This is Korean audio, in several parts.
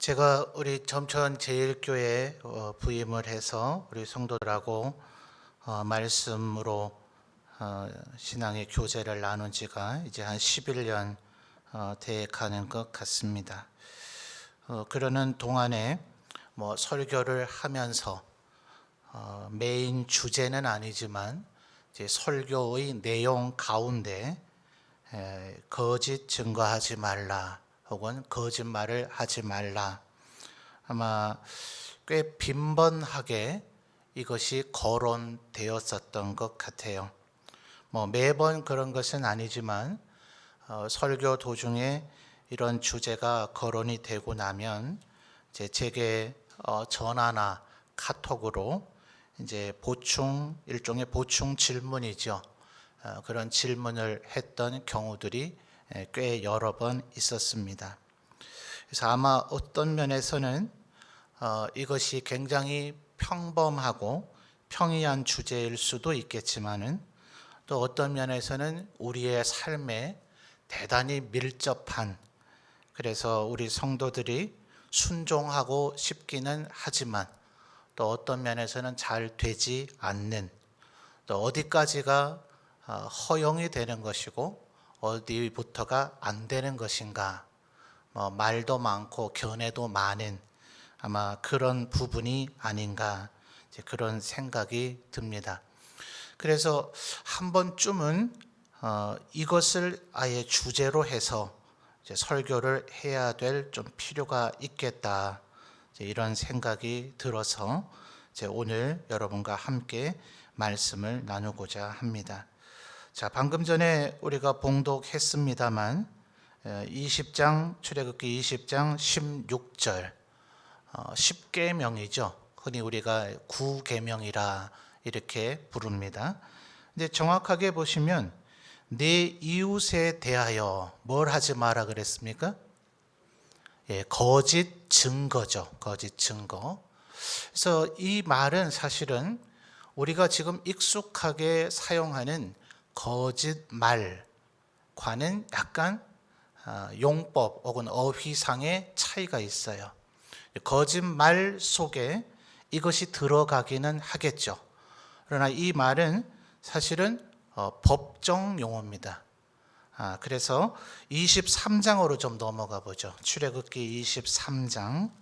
제가 우리 점천 제1교회에 부임을 해서 우리 성도들하고 말씀으로 신앙의 교제를 나눈 지가 이제 한 11년 돼 가는 것 같습니다. 그러는 동안에 설교를 하면서 메인 주제는 아니지만 이제 설교의 내용 가운데 거짓 증거하지 말라 혹은 거짓말을 하지 말라, 아마 꽤 빈번하게 이것이 거론되었었던 것 같아요. 매번 그런 것은 아니지만 설교 도중에 이런 주제가 거론이 되고 나면 제게 전화나 카톡으로 이제 일종의 보충 질문이죠. 그런 질문을 했던 경우들이 꽤 여러 번 있었습니다. 그래서 아마 어떤 면에서는 이것이 굉장히 평범하고 평이한 주제일 수도 있겠지만은 또 어떤 면에서는 우리의 삶에 대단히 밀접한, 그래서 우리 성도들이 순종하고 싶기는 하지만 또 어떤 면에서는 잘 되지 않는, 또 어디까지가 허용이 되는 것이고 어디부터가 안 되는 것인가, 말도 많고 견해도 많은 아마 그런 부분이 아닌가, 그런 생각이 듭니다. 그래서 한 번쯤은 이것을 아예 주제로 해서 설교를 해야 될 좀 필요가 있겠다, 이런 생각이 들어서 오늘 여러분과 함께 말씀을 나누고자 합니다. 자, 방금 전에 우리가 봉독했습니다만 20장 출애굽기 20장 16절 10계명이죠. 흔히 우리가 9계명이라 이렇게 부릅니다. 근데 정확하게 보시면 내 이웃에 대하여 뭘 하지 마라 그랬습니까? 거짓 증거죠. 거짓 증거. 그래서 이 말은 사실은 우리가 지금 익숙하게 사용하는 거짓말과는 약간 용법 혹은 어휘상의 차이가 있어요. 거짓말 속에 이것이 들어가기는 하겠죠. 그러나 이 말은 사실은 법정 용어입니다. 그래서 23장으로 좀 넘어가 보죠. 출애굽기 23장.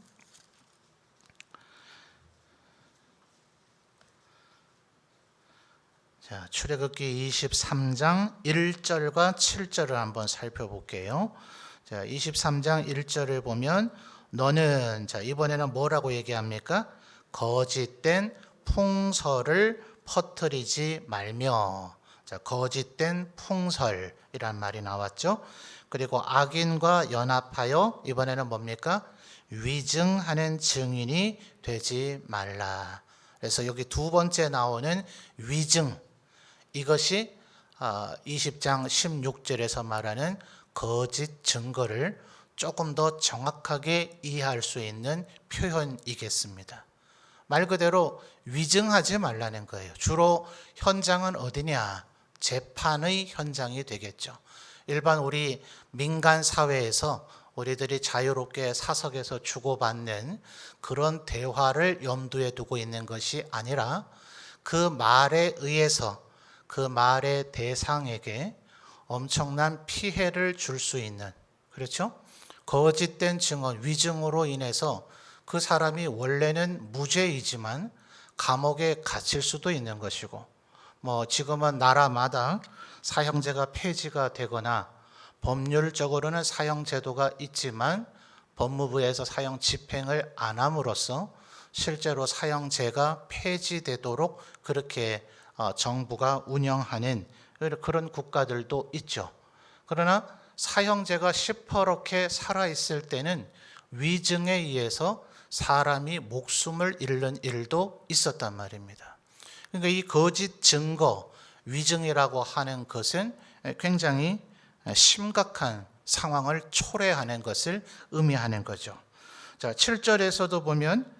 자, 출애굽기 23장 1절과 7절을 한번 살펴볼게요. 자, 23장 1절을 보면 너는, 자, 이번에는 뭐라고 얘기합니까? 거짓된 풍설을 퍼뜨리지 말며. 자, 거짓된 풍설이란 말이 나왔죠. 그리고 악인과 연합하여, 이번에는 뭡니까? 위증하는 증인이 되지 말라. 그래서 여기 두 번째 나오는 위증, 이것이 20장 16절에서 말하는 거짓 증거를 조금 더 정확하게 이해할 수 있는 표현이겠습니다. 말 그대로 위증하지 말라는 거예요. 주로 현장은 어디냐? 재판의 현장이 되겠죠. 일반 우리 민간 사회에서 우리들이 자유롭게 사석에서 주고받는 그런 대화를 염두에 두고 있는 것이 아니라 그 말에 의해서 그 말의 대상에게 엄청난 피해를 줄 수 있는, 그렇죠? 거짓된 증언, 위증으로 인해서 그 사람이 원래는 무죄이지만 감옥에 갇힐 수도 있는 것이고, 지금은 나라마다 사형제가 폐지가 되거나 법률적으로는 사형제도가 있지만 법무부에서 사형 집행을 안 함으로써 실제로 사형제가 폐지되도록 그렇게 정부가 운영하는 그런 국가들도 있죠. 그러나 사형제가 시퍼렇게 살아있을 때는 위증에 의해서 사람이 목숨을 잃는 일도 있었단 말입니다. 그러니까 이 거짓 증거, 위증이라고 하는 것은 굉장히 심각한 상황을 초래하는 것을 의미하는 거죠. 자, 7절에서도 보면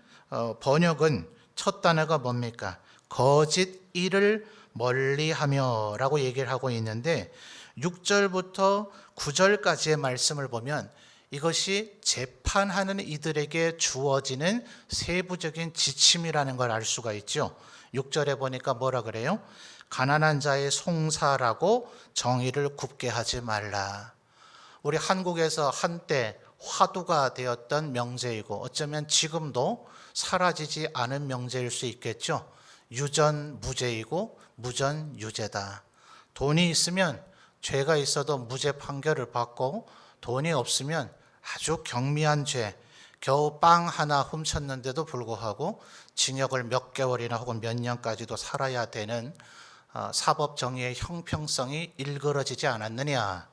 번역은 첫 단어가 뭡니까? 거짓 일을 멀리하며 라고 얘기를 하고 있는데 6절부터 9절까지의 말씀을 보면 이것이 재판하는 이들에게 주어지는 세부적인 지침이라는 걸 알 수가 있죠. 6절에 보니까 뭐라 그래요? 가난한 자의 송사라고 정의를 굽게 하지 말라. 우리 한국에서 한때 화두가 되었던 명제이고 어쩌면 지금도 사라지지 않은 명제일 수 있겠죠. 유전무죄이고 무전유죄다. 돈이 있으면 죄가 있어도 무죄 판결을 받고 돈이 없으면 아주 경미한 죄, 겨우 빵 하나 훔쳤는데도 불구하고 징역을 몇 개월이나 혹은 몇 년까지도 살아야 되는 사법 정의의 형평성이 일그러지지 않았느냐,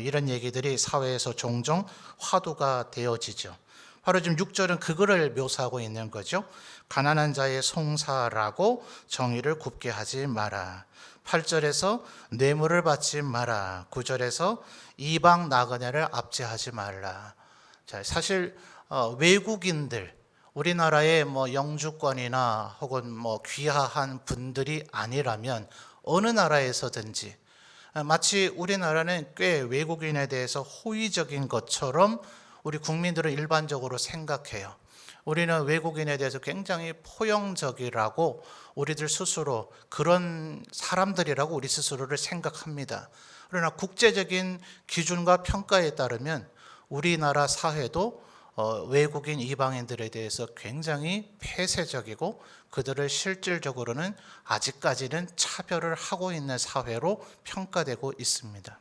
이런 얘기들이 사회에서 종종 화두가 되어지죠. 바로 지금 6절은 그거를 묘사하고 있는 거죠. 가난한 자의 송사라고 정의를 굽게 하지 마라. 8절에서 뇌물을 받지 마라. 9절에서 이방 나그네를 압제하지 말라. 자, 사실 외국인들, 우리나라의 영주권이나 혹은 귀화한 분들이 아니라면 어느 나라에서든지 마치 우리나라는 꽤 외국인에 대해서 호의적인 것처럼 우리 국민들은 일반적으로 생각해요. 우리는 외국인에 대해서 굉장히 포용적이라고 우리들 스스로, 그런 사람들이라고 우리 스스로를 생각합니다. 그러나 국제적인 기준과 평가에 따르면 우리나라 사회도 외국인 이방인들에 대해서 굉장히 폐쇄적이고 그들을 실질적으로는 아직까지는 차별을 하고 있는 사회로 평가되고 있습니다.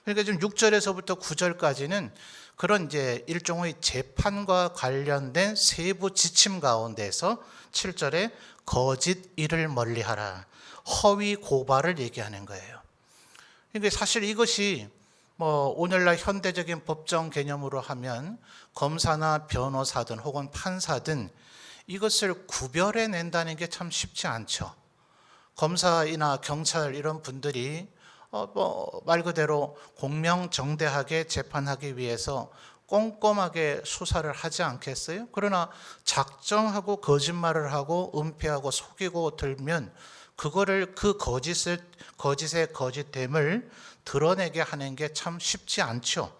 그러니까 지금 6절에서부터 9절까지는 그런 이제 일종의 재판과 관련된 세부 지침 가운데서 7절에 거짓 일을 멀리하라, 허위 고발을 얘기하는 거예요. 그러니까 사실 이것이 오늘날 현대적인 법정 개념으로 하면 검사나 변호사든 혹은 판사든 이것을 구별해 낸다는 게 참 쉽지 않죠. 검사이나 경찰 이런 분들이 말 그대로 공명정대하게 재판하기 위해서 꼼꼼하게 수사를 하지 않겠어요? 그러나 작정하고 거짓말을 하고 은폐하고 속이고 들면 그거를 그 거짓의 거짓됨을 드러내게 하는 게 참 쉽지 않죠.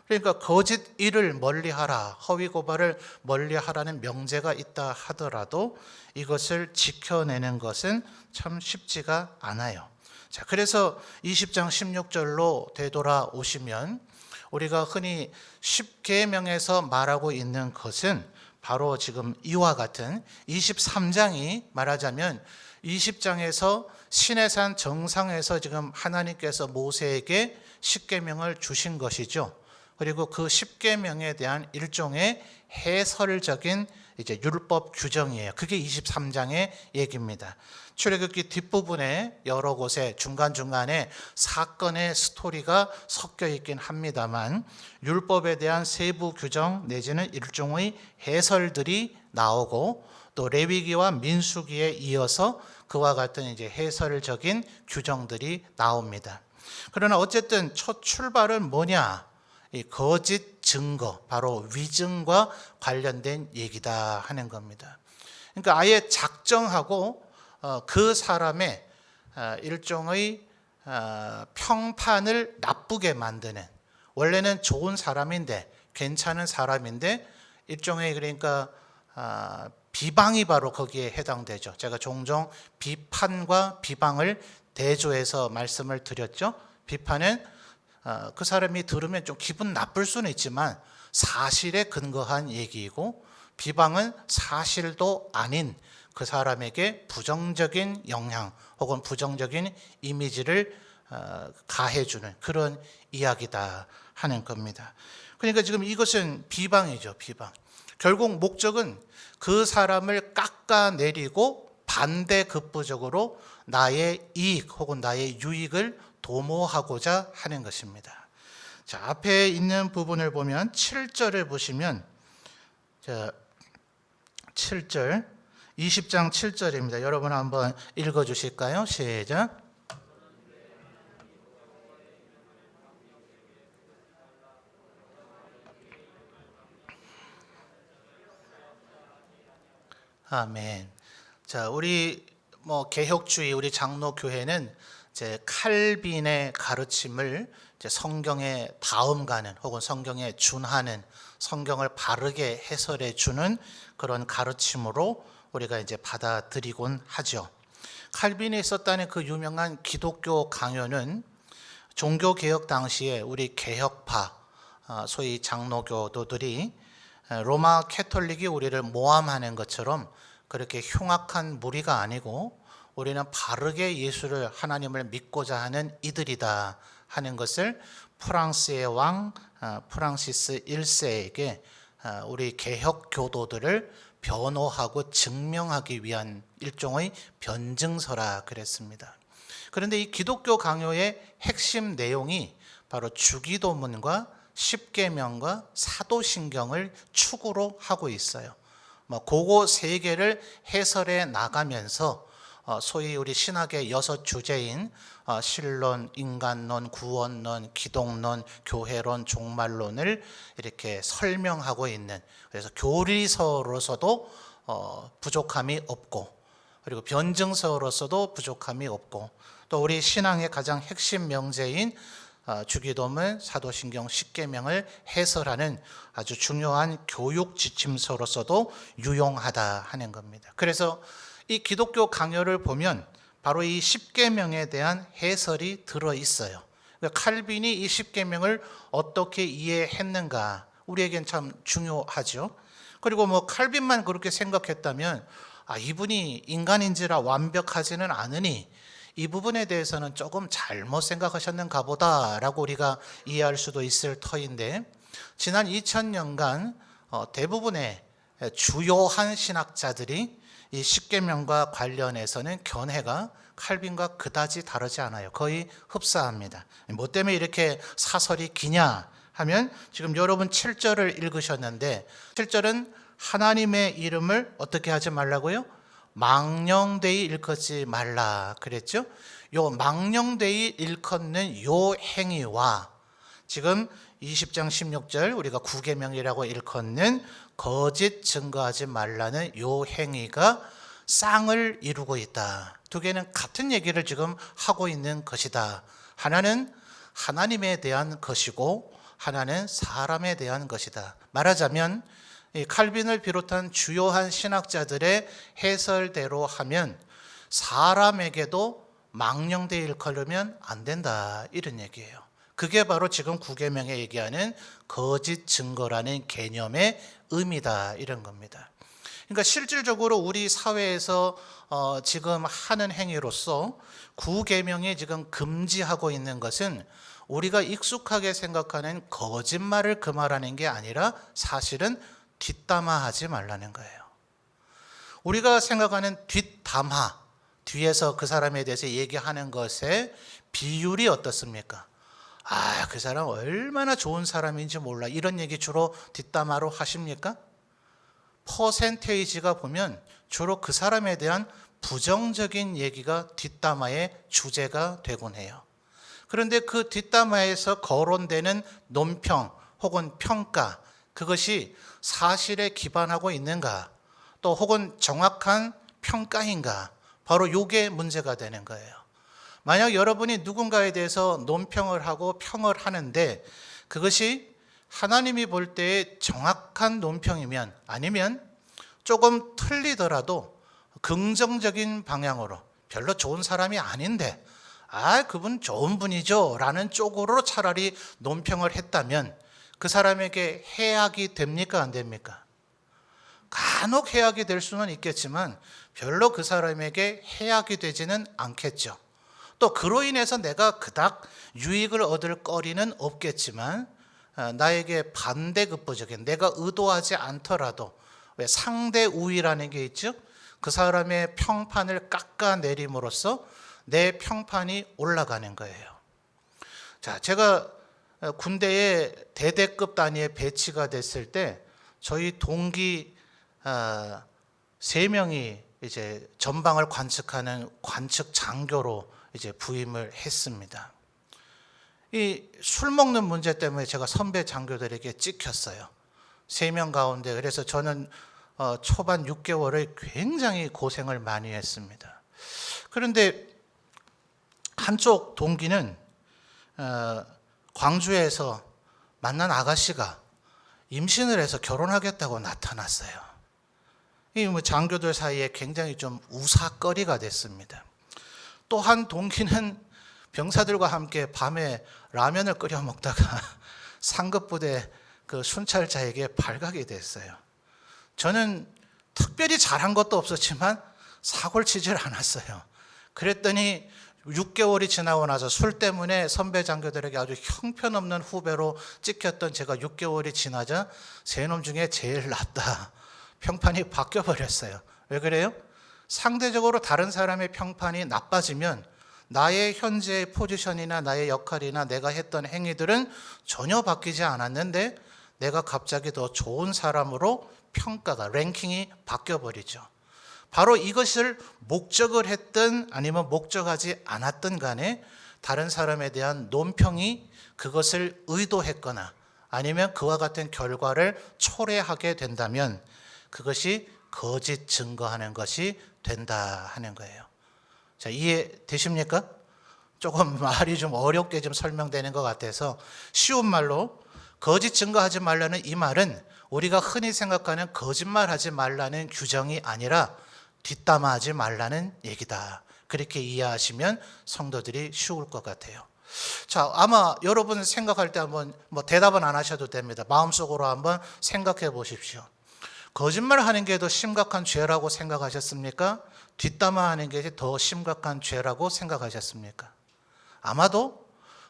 그러니까 거짓 일을 멀리하라, 허위 고발을 멀리하라는 명제가 있다 하더라도 이것을 지켜내는 것은 참 쉽지가 않아요. 자, 그래서 20장 16절로 되돌아오시면 우리가 흔히 10계명에서 말하고 있는 것은 바로 지금 이와 같은 23장이 말하자면 20장에서 시내산 정상에서 지금 하나님께서 모세에게 10계명을 주신 것이죠. 그리고 그 10계명에 대한 일종의 해설적인 이제 율법 규정이에요. 그게 23장의 얘기입니다. 출애굽기 뒷부분에 여러 곳에 중간중간에 사건의 스토리가 섞여 있긴 합니다만 율법에 대한 세부 규정 내지는 일종의 해설들이 나오고 또 레위기와 민수기에 이어서 그와 같은 이제 해설적인 규정들이 나옵니다. 그러나 어쨌든 첫 출발은 뭐냐? 이 거짓 증거, 바로 위증과 관련된 얘기다 하는 겁니다. 그러니까 아예 작정하고 그 사람의 일종의 평판을 나쁘게 만드는, 원래는 좋은 사람인데 괜찮은 사람인데 일종의 그러니까 비방이 바로 거기에 해당되죠. 제가 종종 비판과 비방을 대조해서 말씀을 드렸죠. 비판은 그 사람이 들으면 좀 기분 나쁠 수는 있지만 사실에 근거한 얘기이고, 비방은 사실도 아닌 그 사람에게 부정적인 영향 혹은 부정적인 이미지를 가해주는 그런 이야기다 하는 겁니다. 그러니까 지금 이것은 비방이죠. 비방. 결국 목적은 그 사람을 깎아내리고 반대급부적으로 나의 이익 혹은 나의 유익을 도모하고자 하는 것입니다. 자, 앞에 있는 부분을 보면 7절을 보시면, 자, 7절, 20장 7절입니다. 여러분 한번 읽어 주실까요? 시작. 아멘. 자, 우리 개혁주의 우리 장로교회는 이제 칼빈의 가르침을 이제 성경에 다음가는 혹은 성경에 준하는, 성경을 바르게 해설해 주는 그런 가르침으로 우리가 이제 받아들이곤 하죠. 칼빈이 있었다는 그 유명한 기독교 강요는 종교개혁 당시에 우리 개혁파, 소위 장로교도들이 로마 캐톨릭이 우리를 모함하는 것처럼 그렇게 흉악한 무리가 아니고 우리는 바르게 예수를, 하나님을 믿고자 하는 이들이다 하는 것을 프랑스의 왕 프랑시스 1세에게 우리 개혁 교도들을 변호하고 증명하기 위한 일종의 변증서라 그랬습니다. 그런데 이 기독교 강요의 핵심 내용이 바로 주기도문과 십계명과 사도신경을 축으로 하고 있어요. 그거 세 개를 해설해 나가면서 소위 우리 신학의 6주제인 신론, 인간론, 구원론, 기독론, 교회론, 종말론을 이렇게 설명하고 있는, 그래서 교리서로서도 부족함이 없고, 그리고 변증서로서도 부족함이 없고, 또 우리 신앙의 가장 핵심 명제인 주기도문, 사도신경, 십계명을 해설하는 아주 중요한 교육 지침서로서도 유용하다 하는 겁니다. 그래서 이 기독교 강요를 보면 바로 이 십계명에 대한 해설이 들어 있어요. 칼빈이 이 십계명을 어떻게 이해했는가, 우리에겐 참 중요하죠. 그리고 칼빈만 그렇게 생각했다면 이분이 인간인지라 완벽하지는 않으니 이 부분에 대해서는 조금 잘못 생각하셨는가 보다라고 우리가 이해할 수도 있을 터인데, 지난 2000년간 대부분의 주요한 신학자들이 이 십계명과 관련해서는 견해가 칼빈과 그다지 다르지 않아요. 거의 흡사합니다. 뭐 때문에 이렇게 사설이 기냐 하면, 지금 여러분 7절을 읽으셨는데 7절은 하나님의 이름을 어떻게 하지 말라고요? 망령되이 일컫지 말라 그랬죠. 요 망령되이 일컫는 요 행위와 지금 20장 16절 우리가 구계명이라고 일컫는 거짓 증거하지 말라는 요 행위가 쌍을 이루고 있다. 두 개는 같은 얘기를 지금 하고 있는 것이다. 하나는 하나님에 대한 것이고 하나는 사람에 대한 것이다. 말하자면 이 칼빈을 비롯한 주요한 신학자들의 해설대로 하면 사람에게도 망령되이 일컬으면 안 된다, 이런 얘기예요. 그게 바로 지금 구계명에 얘기하는 거짓 증거라는 개념의 의미다, 이런 겁니다. 그러니까 실질적으로 우리 사회에서 지금 하는 행위로서 구계명이 지금 금지하고 있는 것은 우리가 익숙하게 생각하는 거짓말을 금하라는 게 아니라 사실은 뒷담화하지 말라는 거예요. 우리가 생각하는 뒷담화, 뒤에서 그 사람에 대해서 얘기하는 것의 비율이 어떻습니까? 그 사람 얼마나 좋은 사람인지 몰라, 이런 얘기 주로 뒷담화로 하십니까? 퍼센테이지가 보면 주로 그 사람에 대한 부정적인 얘기가 뒷담화의 주제가 되곤 해요. 그런데 그 뒷담화에서 거론되는 논평 혹은 평가, 그것이 사실에 기반하고 있는가, 또 혹은 정확한 평가인가, 바로 이게 문제가 되는 거예요. 만약 여러분이 누군가에 대해서 논평을 하고 평을 하는데 그것이 하나님이 볼 때의 정확한 논평이면, 아니면 조금 틀리더라도 긍정적인 방향으로, 별로 좋은 사람이 아닌데 그분 좋은 분이죠 라는 쪽으로 차라리 논평을 했다면 그 사람에게 해악이 됩니까, 안 됩니까? 간혹 해악이 될 수는 있겠지만 별로 그 사람에게 해악이 되지는 않겠죠. 또 그로 인해서 내가 그닥 유익을 얻을 거리는 없겠지만 나에게 반대급부적인, 내가 의도하지 않더라도, 왜 상대 우위라는 게 있죠? 그 사람의 평판을 깎아내림으로써 내 평판이 올라가는 거예요. 자, 제가 군대에 대대급 단위에 배치가 됐을 때 저희 동기 3명이 이제 전방을 관측하는 관측 장교로 이제 부임을 했습니다. 이 술 먹는 문제 때문에 제가 선배 장교들에게 찍혔어요. 3명 가운데. 그래서 저는 초반 6개월을 굉장히 고생을 많이 했습니다. 그런데 한쪽 동기는 광주에서 만난 아가씨가 임신을 해서 결혼하겠다고 나타났어요. 이 장교들 사이에 굉장히 좀 우사거리가 됐습니다. 또 한 동기는 병사들과 함께 밤에 라면을 끓여 먹다가 상급부대 그 순찰자에게 발각이 됐어요. 저는 특별히 잘한 것도 없었지만 사고를 치질 않았어요. 그랬더니 6개월이 지나고 나서 술 때문에 선배 장교들에게 아주 형편없는 후배로 찍혔던 제가 6개월이 지나자 세 놈 중에 제일 낫다. 평판이 바뀌어버렸어요. 왜 그래요? 상대적으로 다른 사람의 평판이 나빠지면 나의 현재의 포지션이나 나의 역할이나 내가 했던 행위들은 전혀 바뀌지 않았는데 내가 갑자기 더 좋은 사람으로 평가가, 랭킹이 바뀌어버리죠. 바로 이것을 목적을 했든 아니면 목적하지 않았든 간에 다른 사람에 대한 논평이 그것을 의도했거나 아니면 그와 같은 결과를 초래하게 된다면 그것이 거짓 증거하는 것이 된다 하는 거예요. 자, 이해되십니까? 조금 말이 좀 어렵게 좀 설명되는 것 같아서 쉬운 말로 거짓 증거하지 말라는 이 말은 우리가 흔히 생각하는 거짓말하지 말라는 규정이 아니라 뒷담화하지 말라는 얘기다. 그렇게 이해하시면 성도들이 쉬울 것 같아요. 자, 아마 여러분 생각할 때 한번 대답은 안 하셔도 됩니다. 마음속으로 한번 생각해 보십시오. 거짓말하는 게 더 심각한 죄라고 생각하셨습니까? 뒷담화하는 게 더 심각한 죄라고 생각하셨습니까? 아마도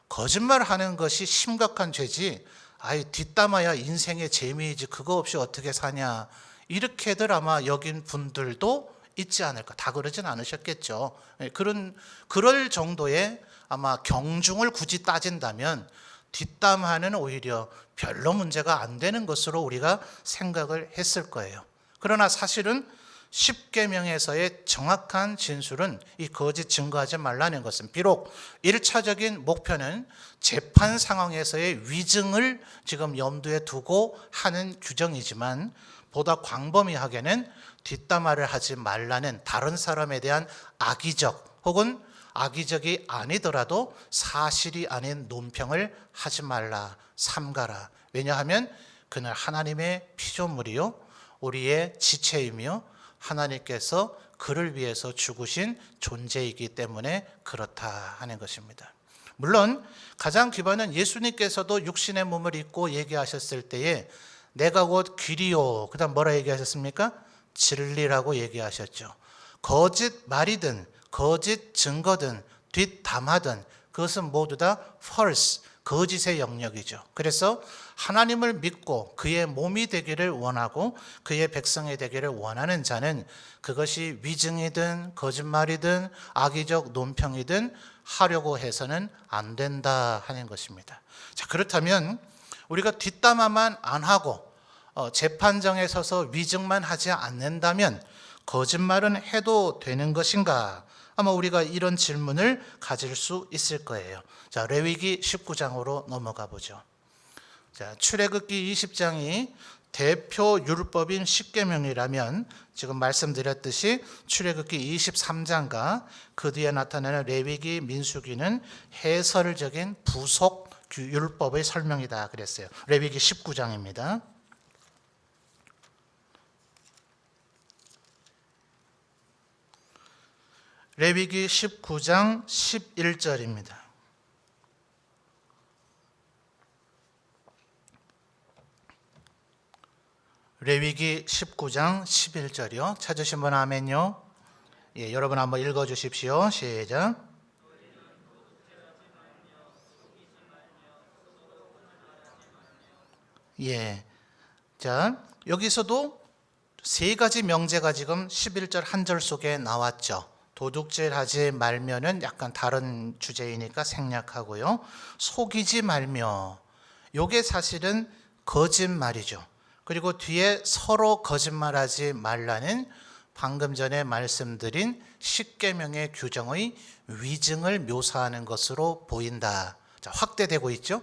거짓말하는 것이 심각한 죄지, 뒷담화야 인생의 재미이지 그거 없이 어떻게 사냐, 이렇게들 아마 여긴 분들도 있지 않을까. 다 그러진 않으셨겠죠. 그럴 정도의 아마 경중을 굳이 따진다면 뒷담화는 오히려 별로 문제가 안 되는 것으로 우리가 생각을 했을 거예요. 그러나 사실은 십계명에서의 정확한 진술은 이 거짓 증거하지 말라는 것은 비록 1차적인 목표는 재판 상황에서의 위증을 지금 염두에 두고 하는 규정이지만 보다 광범위하게는 뒷담화를 하지 말라는 다른 사람에 대한 악의적 혹은 악의적이 아니더라도 사실이 아닌 논평을 하지 말라, 삼가라. 왜냐하면 그는 하나님의 피조물이요 우리의 지체이며 하나님께서 그를 위해서 죽으신 존재이기 때문에 그렇다 하는 것입니다. 물론 가장 기본은 예수님께서도 육신의 몸을 입고 얘기하셨을 때에 내가 곧 길이요, 그 다음 뭐라 얘기하셨습니까? 진리라고 얘기하셨죠. 거짓 말이든 거짓 증거든 뒷담화든 그것은 모두 다 false, 거짓의 영역이죠. 그래서 하나님을 믿고 그의 몸이 되기를 원하고 그의 백성이 되기를 원하는 자는 그것이 위증이든 거짓말이든 악의적 논평이든 하려고 해서는 안 된다 하는 것입니다. 자, 그렇다면 우리가 뒷담화만 안 하고 재판정에 서서 위증만 하지 않는다면 거짓말은 해도 되는 것인가? 아마 우리가 이런 질문을 가질 수 있을 거예요. 자, 레위기 19장으로 넘어가 보죠. 자, 출애굽기 20장이 대표 율법인 십계명이라면 지금 말씀드렸듯이 출애굽기 23장과 그 뒤에 나타나는 레위기, 민수기는 해설적인 부속 율법의 설명이다 그랬어요. 레위기 19장입니다. 레위기 19장 11절입니다. 레위기 19장 11절이요. 찾으신 분 아멘요. 예, 여러분 한번 읽어 주십시오. 시작. 예. 자, 여기서도 세 가지 명제가 지금 11절 한 절 속에 나왔죠. 도둑질 하지 말면은 약간 다른 주제이니까 생략하고요. 속이지 말며, 요게 사실은 거짓말이죠. 그리고 뒤에 서로 거짓말하지 말라는 방금 전에 말씀드린 십계명의 규정의 위증을 묘사하는 것으로 보인다. 자, 확대되고 있죠.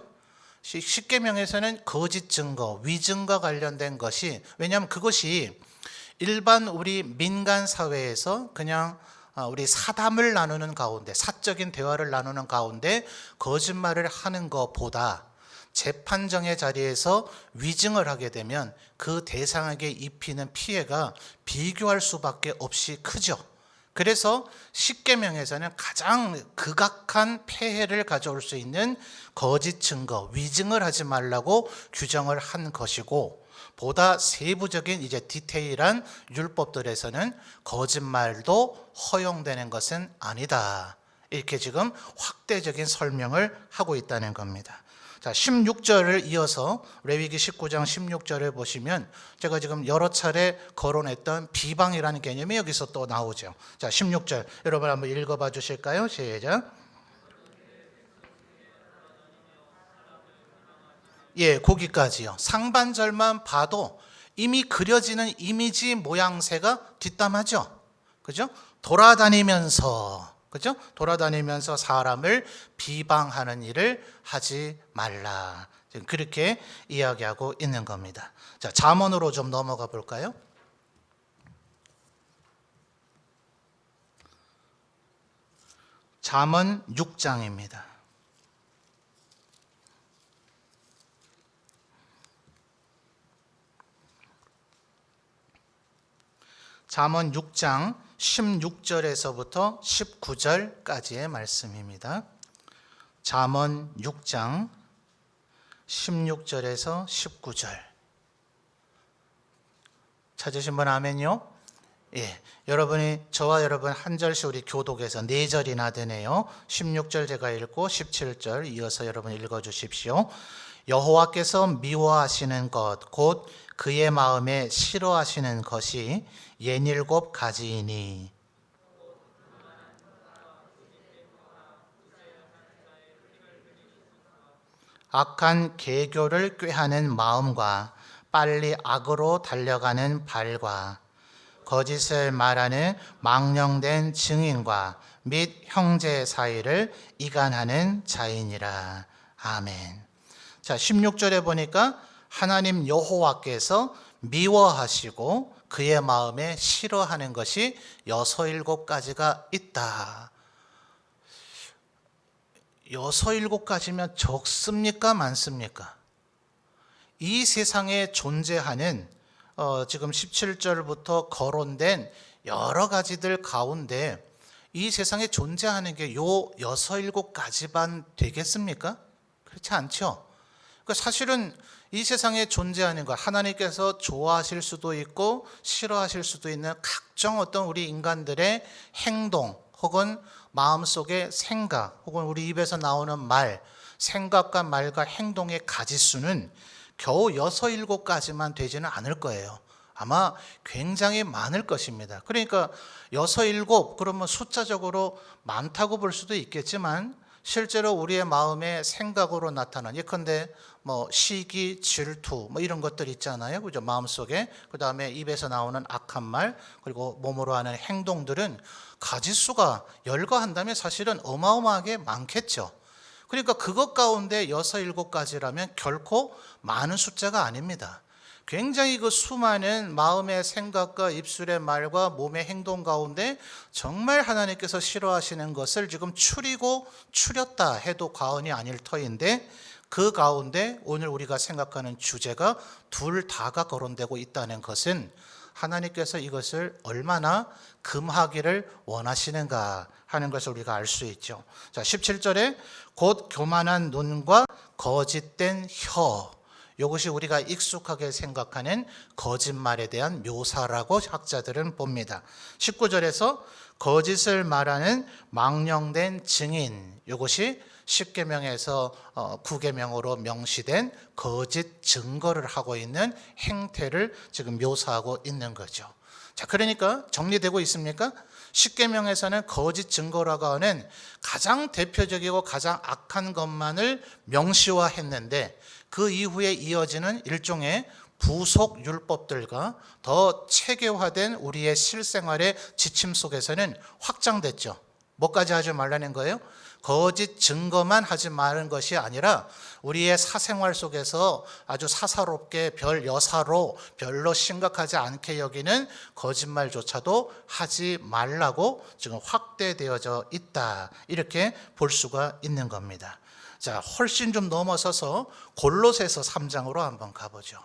십계명에서는 거짓 증거, 위증과 관련된 것이, 왜냐하면 그것이 일반 우리 민간 사회에서 그냥 우리 사담을 나누는 가운데, 사적인 대화를 나누는 가운데 거짓말을 하는 것보다 재판정의 자리에서 위증을 하게 되면 그 대상에게 입히는 피해가 비교할 수밖에 없이 크죠. 그래서 십계명에서는 가장 극악한 폐해를 가져올 수 있는 거짓 증거, 위증을 하지 말라고 규정을 한 것이고, 보다 세부적인 이제 디테일한 율법들에서는 거짓말도 허용되는 것은 아니다. 이렇게 지금 확대적인 설명을 하고 있다는 겁니다. 자, 16절을 이어서 레위기 19장 16절을 보시면 제가 지금 여러 차례 거론했던 비방이라는 개념이 여기서 또 나오죠. 자, 16절 여러분 한번 읽어봐 주실까요? 시작. 예, 거기까지요. 상반절만 봐도 이미 그려지는 이미지 모양새가 뒷담하죠. 그죠? 돌아다니면서, 그죠? 돌아다니면서 사람을 비방하는 일을 하지 말라. 지금 그렇게 이야기하고 있는 겁니다. 자, 잠언으로 좀 넘어가 볼까요? 잠언 6장입니다. 잠언 6장 16절에서부터 19절까지의 말씀입니다. 잠언 6장 16절에서 19절. 찾으신 분 아멘요? 예, 여러분이 저와 여러분 한 절씩 우리 교독에서 4절이나 되네요. 16절 제가 읽고 17절 이어서 여러분 읽어 주십시오. 여호와께서 미워하시는 것 곧 그의 마음에 싫어하시는 것이 67가지이니 악한 계교를 꾀하는 마음과 빨리 악으로 달려가는 발과 거짓을 말하는 망령된 증인과 및 형제 사이를 이간하는 자이니라. 아멘. 자, 16절에 보니까 하나님 여호와께서 미워하시고 그의 마음에 싫어하는 것이 67가지가 있다. 67가지면 적습니까? 많습니까? 이 세상에 존재하는 지금 17절부터 거론된 여러 가지들 가운데 이 세상에 존재하는 게 요 67가지만 되겠습니까? 그렇지 않죠. 그러니까 사실은 이 세상에 존재하는 것, 하나님께서 좋아하실 수도 있고 싫어하실 수도 있는 각종 어떤 우리 인간들의 행동 혹은 마음속의 생각 혹은 우리 입에서 나오는 말, 생각과 말과 행동의 가지수는 겨우 6, 7가지만 되지는 않을 거예요. 아마 굉장히 많을 것입니다. 그러니까 6, 7 그러면 숫자적으로 많다고 볼 수도 있겠지만 실제로 우리의 마음의 생각으로 나타난, 예컨대 시기, 질투 이런 것들 있잖아요. 그죠? 마음속에. 그다음에 입에서 나오는 악한 말, 그리고 몸으로 하는 행동들은 가지수가 열거한다면 사실은 어마어마하게 많겠죠. 그러니까 그것 가운데 6, 7가지라면 결코 많은 숫자가 아닙니다. 굉장히 그 수많은 마음의 생각과 입술의 말과 몸의 행동 가운데 정말 하나님께서 싫어하시는 것을 지금 추렸다 해도 과언이 아닐 터인데, 그 가운데 오늘 우리가 생각하는 주제가 둘 다가 거론되고 있다는 것은 하나님께서 이것을 얼마나 금하기를 원하시는가 하는 것을 우리가 알 수 있죠. 자, 17절에 곧 교만한 눈과 거짓된 혀, 이것이 우리가 익숙하게 생각하는 거짓말에 대한 묘사라고 학자들은 봅니다. 19절에서 거짓을 말하는 망령된 증인, 이것이 10계명에서 9계명으로 명시된 거짓 증거를 하고 있는 행태를 지금 묘사하고 있는 거죠. 자, 그러니까 정리되고 있습니까? 10계명에서는 거짓 증거라고 하는 가장 대표적이고 가장 악한 것만을 명시화했는데, 그 이후에 이어지는 일종의 부속 율법들과 더 체계화된 우리의 실생활의 지침 속에서는 확장됐죠. 뭐까지 하지 말라는 거예요? 거짓 증거만 하지 마는 것이 아니라 우리의 사생활 속에서 아주 사사롭게 별 여사로 별로 심각하지 않게 여기는 거짓말조차도 하지 말라고 지금 확대되어져 있다. 이렇게 볼 수가 있는 겁니다. 자, 훨씬 좀 넘어서서 골로새서 3장으로 한번 가보죠.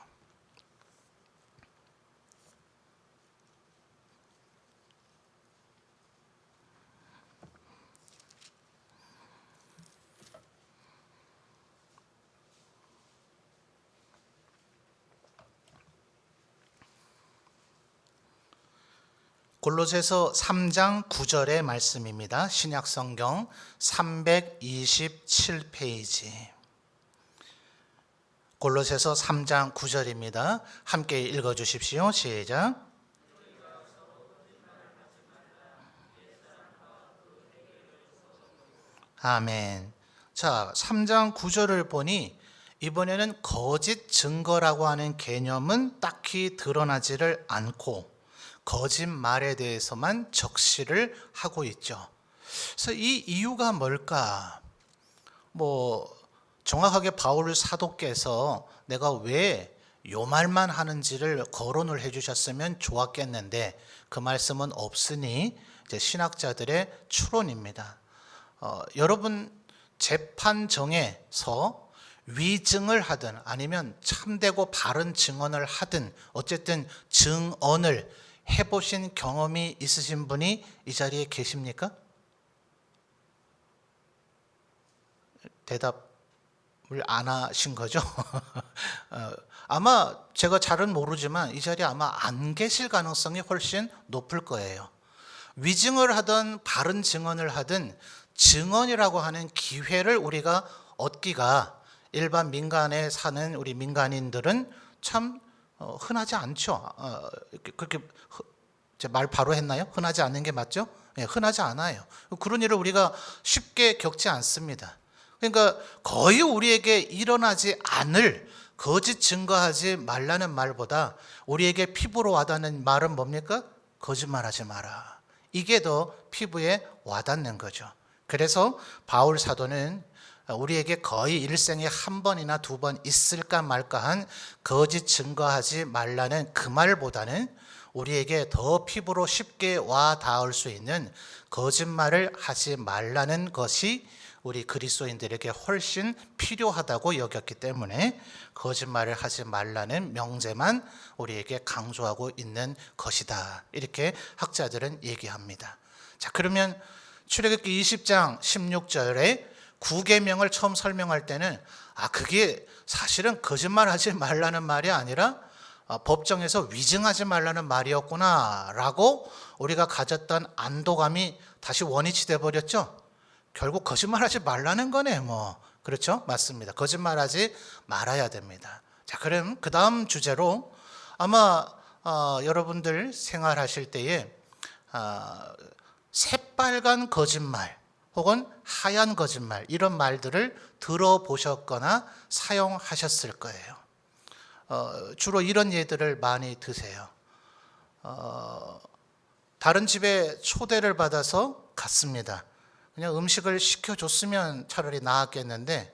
골로새서 3장 9절의 말씀입니다. 신약성경 327페이지. 골로새서 3장 9절입니다. 함께 읽어주십시오. 시작. 아멘. 자, 3장 9절을 보니 이번에는 거짓 증거라고 하는 개념은 딱히 드러나지를 않고 거짓말에 대해서만 적시를 하고 있죠. 그래서 이 이유가 뭘까? 정확하게 바울 사도께서 내가 왜 요 말만 하는지를 거론을 해주셨으면 좋았겠는데 그 말씀은 없으니 이제 신학자들의 추론입니다. 여러분 재판정에서 위증을 하든 아니면 참되고 바른 증언을 하든 어쨌든 증언을 해보신 경험이 있으신 분이 이 자리에 계십니까? 대답을 안 하신 거죠? 아마 제가 잘은 모르지만 이 자리에 아마 안 계실 가능성이 훨씬 높을 거예요. 위증을 하든 바른 증언을 하든 증언이라고 하는 기회를 우리가 얻기가 일반 민간에 사는 우리 민간인들은 참 흔하지 않죠. 그렇게 말 바로 했나요? 흔하지 않는 게 맞죠? 네, 흔하지 않아요. 그런 일을 우리가 쉽게 겪지 않습니다. 그러니까 거의 우리에게 일어나지 않을 거짓 증거하지 말라는 말보다 우리에게 피부로 와닿는 말은 뭡니까? 거짓말하지 마라. 이게 더 피부에 와닿는 거죠. 그래서 바울 사도는 우리에게 거의 일생에 한 번이나 두 번 있을까 말까한 거짓 증거하지 말라는 그 말보다는 우리에게 더 피부로 쉽게 와 닿을 수 있는 거짓말을 하지 말라는 것이 우리 그리스도인들에게 훨씬 필요하다고 여겼기 때문에 거짓말을 하지 말라는 명제만 우리에게 강조하고 있는 것이다. 이렇게 학자들은 얘기합니다. 자, 그러면 출애굽기 20장 16절에 구계명을 처음 설명할 때는 그게 사실은 거짓말하지 말라는 말이 아니라 법정에서 위증하지 말라는 말이었구나 라고 우리가 가졌던 안도감이 다시 원위치 돼 버렸죠. 결국 거짓말하지 말라는 거네 그렇죠? 맞습니다. 거짓말하지 말아야 됩니다. 자, 그럼 그 다음 주제로 아마 여러분들 생활하실 때에 새빨간 거짓말 혹은 하얀 거짓말 이런 말들을 들어보셨거나 사용하셨을 거예요. 주로 이런 예들을 많이 드세요. 다른 집에 초대를 받아서 갔습니다. 그냥 음식을 시켜줬으면 차라리 나았겠는데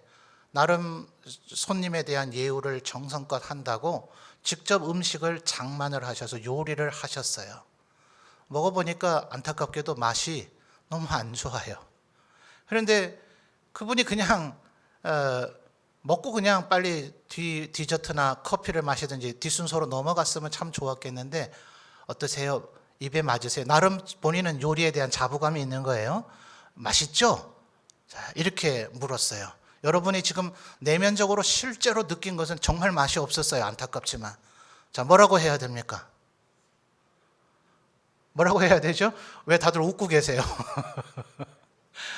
나름 손님에 대한 예우를 정성껏 한다고 직접 음식을 장만을 하셔서 요리를 하셨어요. 먹어보니까 안타깝게도 맛이 너무 안 좋아요. 그런데 그분이 그냥 먹고 그냥 빨리 디저트나 커피를 마시든지 뒷순서로 넘어갔으면 참 좋았겠는데 어떠세요? 입에 맞으세요? 나름 본인은 요리에 대한 자부감이 있는 거예요. 맛있죠? 자, 이렇게 물었어요. 여러분이 지금 내면적으로 실제로 느낀 것은 정말 맛이 없었어요. 안타깝지만. 자, 뭐라고 해야 됩니까? 뭐라고 해야 되죠? 왜 다들 웃고 계세요?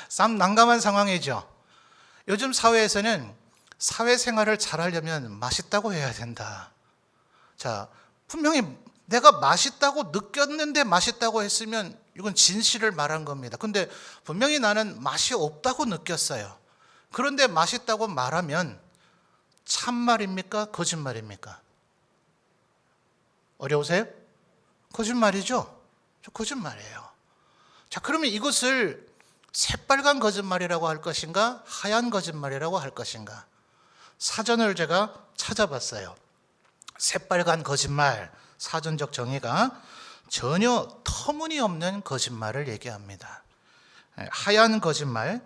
참 난감한 상황이죠. 요즘 사회에서는 사회생활을 잘하려면 맛있다고 해야 된다. 자, 분명히 내가 맛있다고 느꼈는데 맛있다고 했으면 이건 진실을 말한 겁니다. 근데 분명히 나는 맛이 없다고 느꼈어요. 그런데 맛있다고 말하면 참말입니까? 거짓말입니까? 어려우세요? 거짓말이죠? 거짓말이에요. 자, 그러면 이것을 새빨간 거짓말이라고 할 것인가, 하얀 거짓말이라고 할 것인가? 사전을 제가 찾아봤어요. 새빨간 거짓말, 사전적 정의가 전혀 터무니없는 거짓말을 얘기합니다. 하얀 거짓말,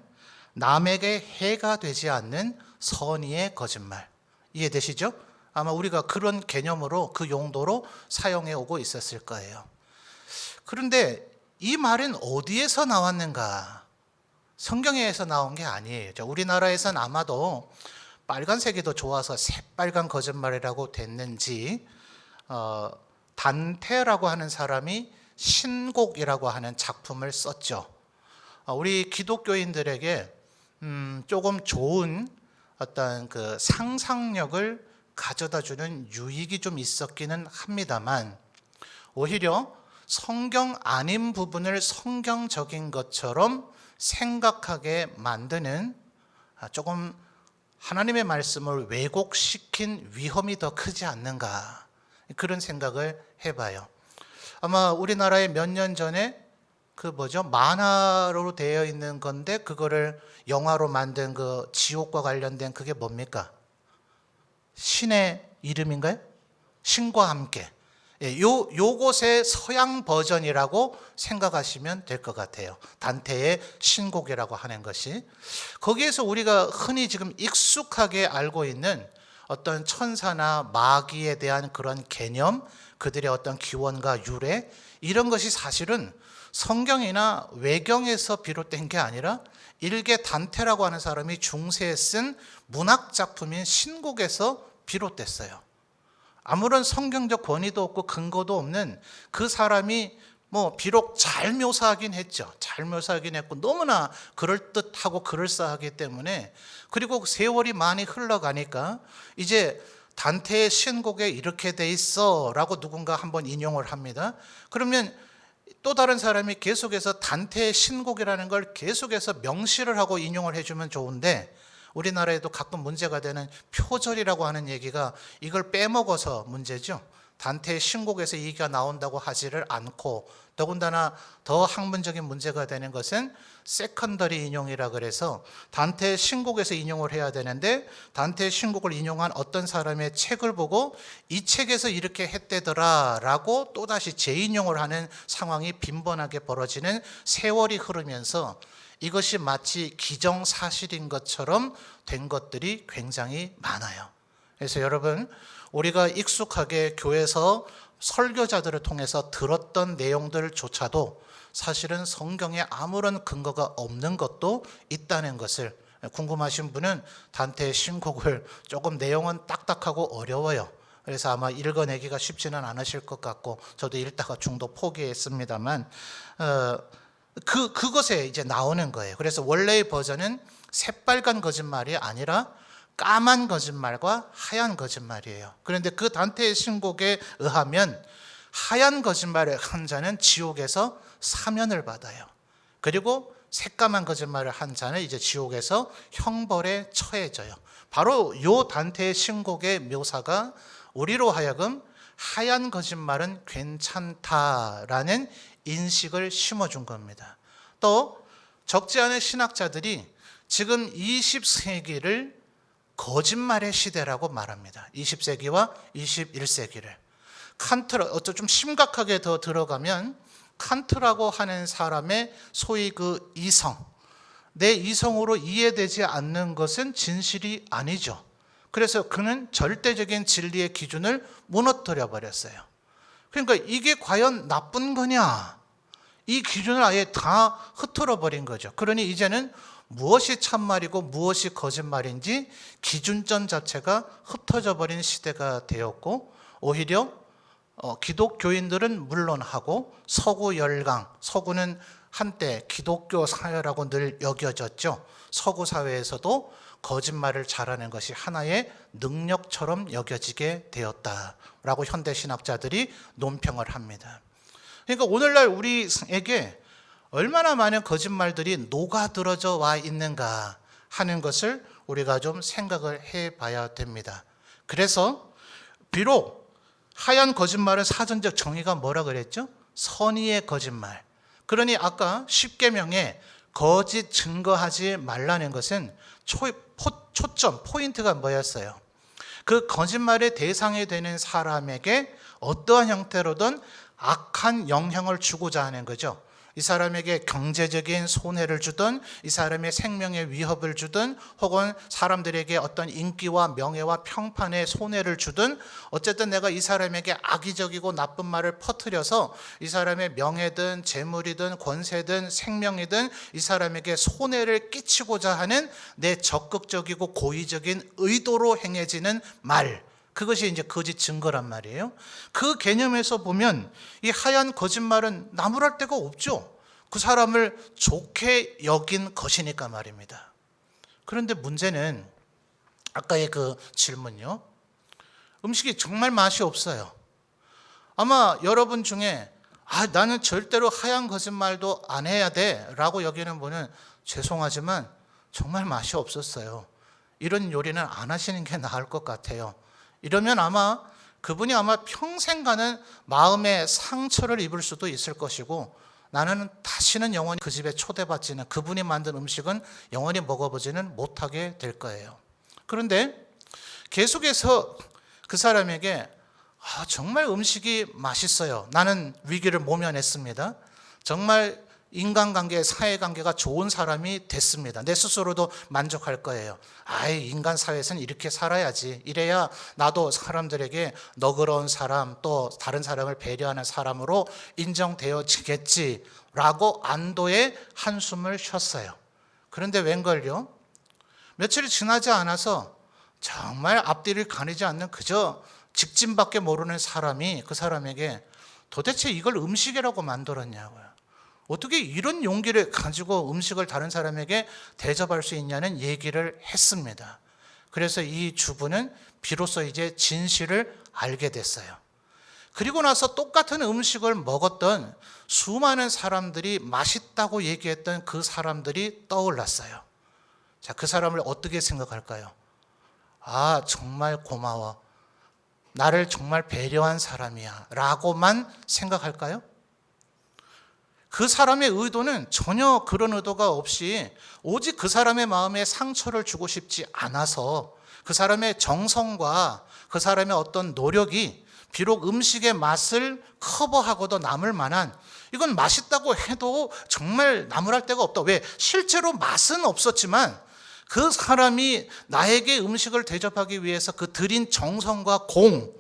남에게 해가 되지 않는 선의의 거짓말. 이해되시죠? 아마 우리가 그런 개념으로, 그 용도로 사용해 오고 있었을 거예요. 그런데 이 말은 어디에서 나왔는가? 성경에서 나온 게 아니에요. 우리나라에서는 아마도 빨간색이 더 좋아서 새빨간 거짓말이라고 됐는지, 단테라고 하는 사람이 신곡이라고 하는 작품을 썼죠. 우리 기독교인들에게 조금 좋은 어떤 그 상상력을 가져다 주는 유익이 좀 있었기는 합니다만, 오히려 성경 아닌 부분을 성경적인 것처럼 생각하게 만드는, 조금 하나님의 말씀을 왜곡시킨 위험이 더 크지 않는가, 그런 생각을 해봐요. 아마 우리나라에 몇 년 전에 만화로 되어 있는 건데 그거를 영화로 만든 그 지옥과 관련된 그게 뭡니까? 신의 이름인가요? 신과 함께. 요곳의 서양 버전이라고 생각하시면 될 것 같아요. 단테의 신곡이라고 하는 것이. 거기에서 우리가 흔히 지금 익숙하게 알고 있는 어떤 천사나 마귀에 대한 그런 개념, 그들의 어떤 기원과 유래, 이런 것이 사실은 성경이나 외경에서 비롯된 게 아니라 일개 단테라고 하는 사람이 중세에 쓴 문학 작품인 신곡에서 비롯됐어요. 아무런 성경적 권위도 없고 근거도 없는 그 사람이 비록 잘 묘사하긴 했죠. 잘 묘사하긴 했고 너무나 그럴듯하고 그럴싸하기 때문에, 그리고 세월이 많이 흘러가니까 이제 단테의 신곡에 이렇게 돼 있어 라고 누군가 한번 인용을 합니다. 그러면 또 다른 사람이 계속해서 단테의 신곡이라는 걸 계속해서 명시를 하고 인용을 해주면 좋은데, 우리나라에도 가끔 문제가 되는 표절이라고 하는 얘기가 이걸 빼먹어서 문제죠. 단테의 신곡에서 이 얘기가 나온다고 하지를 않고, 더군다나 더 학문적인 문제가 되는 것은 세컨더리 인용이라 그래서 단테의 신곡에서 인용을 해야 되는데, 단테의 신곡을 인용한 어떤 사람의 책을 보고 이 책에서 이렇게 했대더라 라고 또다시 재인용을 하는 상황이 빈번하게 벌어지는 세월이 흐르면서 이것이 마치 기정사실인 것처럼 된 것들이 굉장히 많아요. 그래서 여러분, 우리가 익숙하게 교회에서 설교자들을 통해서 들었던 내용들조차도 사실은 성경에 아무런 근거가 없는 것도 있다는 것을, 궁금하신 분은 단테의 신곡을, 조금 내용은 딱딱하고 어려워요. 그래서 아마 읽어내기가 쉽지는 않으실 것 같고 저도 읽다가 중도 포기했습니다만, 그것에 이제 나오는 거예요. 그래서 원래의 버전은 새빨간 거짓말이 아니라 까만 거짓말과 하얀 거짓말이에요. 그런데 그 단테의 신곡에 의하면 하얀 거짓말을 한 자는 지옥에서 사면을 받아요. 그리고 새까만 거짓말을 한 자는 이제 지옥에서 형벌에 처해져요. 바로 요 단테의 신곡의 묘사가 우리로 하여금 하얀 거짓말은 괜찮다라는 인식을 심어준 겁니다. 또 적지 않은 신학자들이 지금 20세기를 거짓말의 시대라고 말합니다. 20세기와 21세기를. 칸트, 좀 심각하게 더 들어가면 칸트라고 하는 사람의 소위 그 이성, 내 이성으로 이해되지 않는 것은 진실이 아니죠. 그래서 그는 절대적인 진리의 기준을 무너뜨려 버렸어요. 그러니까 이게 과연 나쁜 거냐? 이 기준을 아예 다 흐트러 버린 거죠. 그러니 이제는 무엇이 참말이고 무엇이 거짓말인지 기준점 자체가 흩어져 버린 시대가 되었고, 오히려 기독교인들은 물론하고 서구 열강, 서구는 한때 기독교 사회라고 늘 여겨졌죠. 서구 사회에서도 거짓말을 잘하는 것이 하나의 능력처럼 여겨지게 되었다라고 현대 신학자들이 논평을 합니다. 그러니까 오늘날 우리에게 얼마나 많은 거짓말들이 녹아들어져 와 있는가 하는 것을 우리가 좀 생각을 해봐야 됩니다. 그래서 비록 하얀 거짓말은 사전적 정의가 뭐라 그랬죠? 선의의 거짓말. 그러니 아까 십계명에 거짓 증거하지 말라는 것은 초점, 포인트가 뭐였어요? 그 거짓말의 대상이 되는 사람에게 어떠한 형태로든 악한 영향을 주고자 하는 거죠. 이 사람에게 경제적인 손해를 주든, 이 사람의 생명에 위협을 주든, 혹은 사람들에게 어떤 인기와 명예와 평판에 손해를 주든, 어쨌든 내가 이 사람에게 악의적이고 나쁜 말을 퍼뜨려서 이 사람의 명예든 재물이든 권세든 생명이든 이 사람에게 손해를 끼치고자 하는 내 적극적이고 고의적인 의도로 행해지는 말, 그것이 이제 거짓 증거란 말이에요. 그 개념에서 보면 이 하얀 거짓말은 나무랄 데가 없죠. 그 사람을 좋게 여긴 것이니까 말입니다. 그런데 문제는 아까의 그 질문요. 음식이 정말 맛이 없어요. 아마 여러분 중에 나는 절대로 하얀 거짓말도 안 해야 돼 라고 여기는 분은 죄송하지만 정말 맛이 없었어요. 이런 요리는 안 하시는 게 나을 것 같아요. 이러면 아마 그분이 평생 가는 마음의 상처를 입을 수도 있을 것이고, 나는 다시는 영원히 그 집에 초대받지는, 그분이 만든 음식은 영원히 먹어보지는 못하게 될 거예요. 그런데 계속해서 그 사람에게 정말 음식이 맛있어요. 나는 위기를 모면했습니다. 정말 인간관계, 사회관계가 좋은 사람이 됐습니다. 내 스스로도 만족할 거예요. 인간 사회에서는 이렇게 살아야지. 이래야 나도 사람들에게 너그러운 사람, 또 다른 사람을 배려하는 사람으로 인정되어지겠지라고 안도의 한숨을 쉬었어요. 그런데 웬걸요? 며칠이 지나지 않아서 정말 앞뒤를 가리지 않는 그저 직진밖에 모르는 사람이 그 사람에게 도대체 이걸 음식이라고 만들었냐고요. 어떻게 이런 용기를 가지고 음식을 다른 사람에게 대접할 수 있냐는 얘기를 했습니다. 그래서 이 주부는 비로소 이제 진실을 알게 됐어요. 그리고 나서 똑같은 음식을 먹었던 수많은 사람들이 맛있다고 얘기했던 그 사람들이 떠올랐어요. 자, 그 사람을 어떻게 생각할까요? 정말 고마워. 나를 정말 배려한 사람이야. 라고만 생각할까요? 그 사람의 의도는 전혀 그런 의도가 없이 오직 그 사람의 마음에 상처를 주고 싶지 않아서 그 사람의 정성과 그 사람의 어떤 노력이 비록 음식의 맛을 커버하고도 남을 만한, 이건 맛있다고 해도 정말 나무랄 데가 없다. 왜? 실제로 맛은 없었지만 그 사람이 나에게 음식을 대접하기 위해서 그 들인 정성과 공,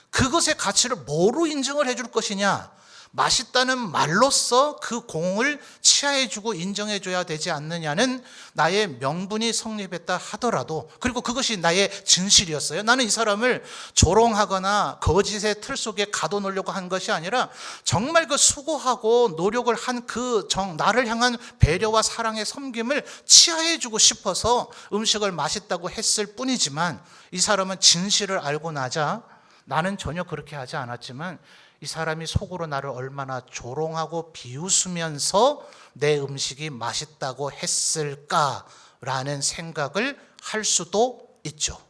그것의 가치를 뭐로 인정을 해줄 것이냐? 맛있다는 말로써 그 공을 치하해주고 인정해줘야 되지 않느냐는 나의 명분이 성립했다 하더라도, 그리고 그것이 나의 진실이었어요. 나는 이 사람을 조롱하거나 거짓의 틀 속에 가둬놓으려고 한 것이 아니라 정말 그 수고하고 노력을 한 그 나를 향한 배려와 사랑의 섬김을 치하해주고 싶어서 음식을 맛있다고 했을 뿐이지만, 이 사람은 진실을 알고 나자 나는 전혀 그렇게 하지 않았지만 이 사람이 속으로 나를 얼마나 조롱하고 비웃으면서 내 음식이 맛있다고 했을까라는 생각을 할 수도 있죠.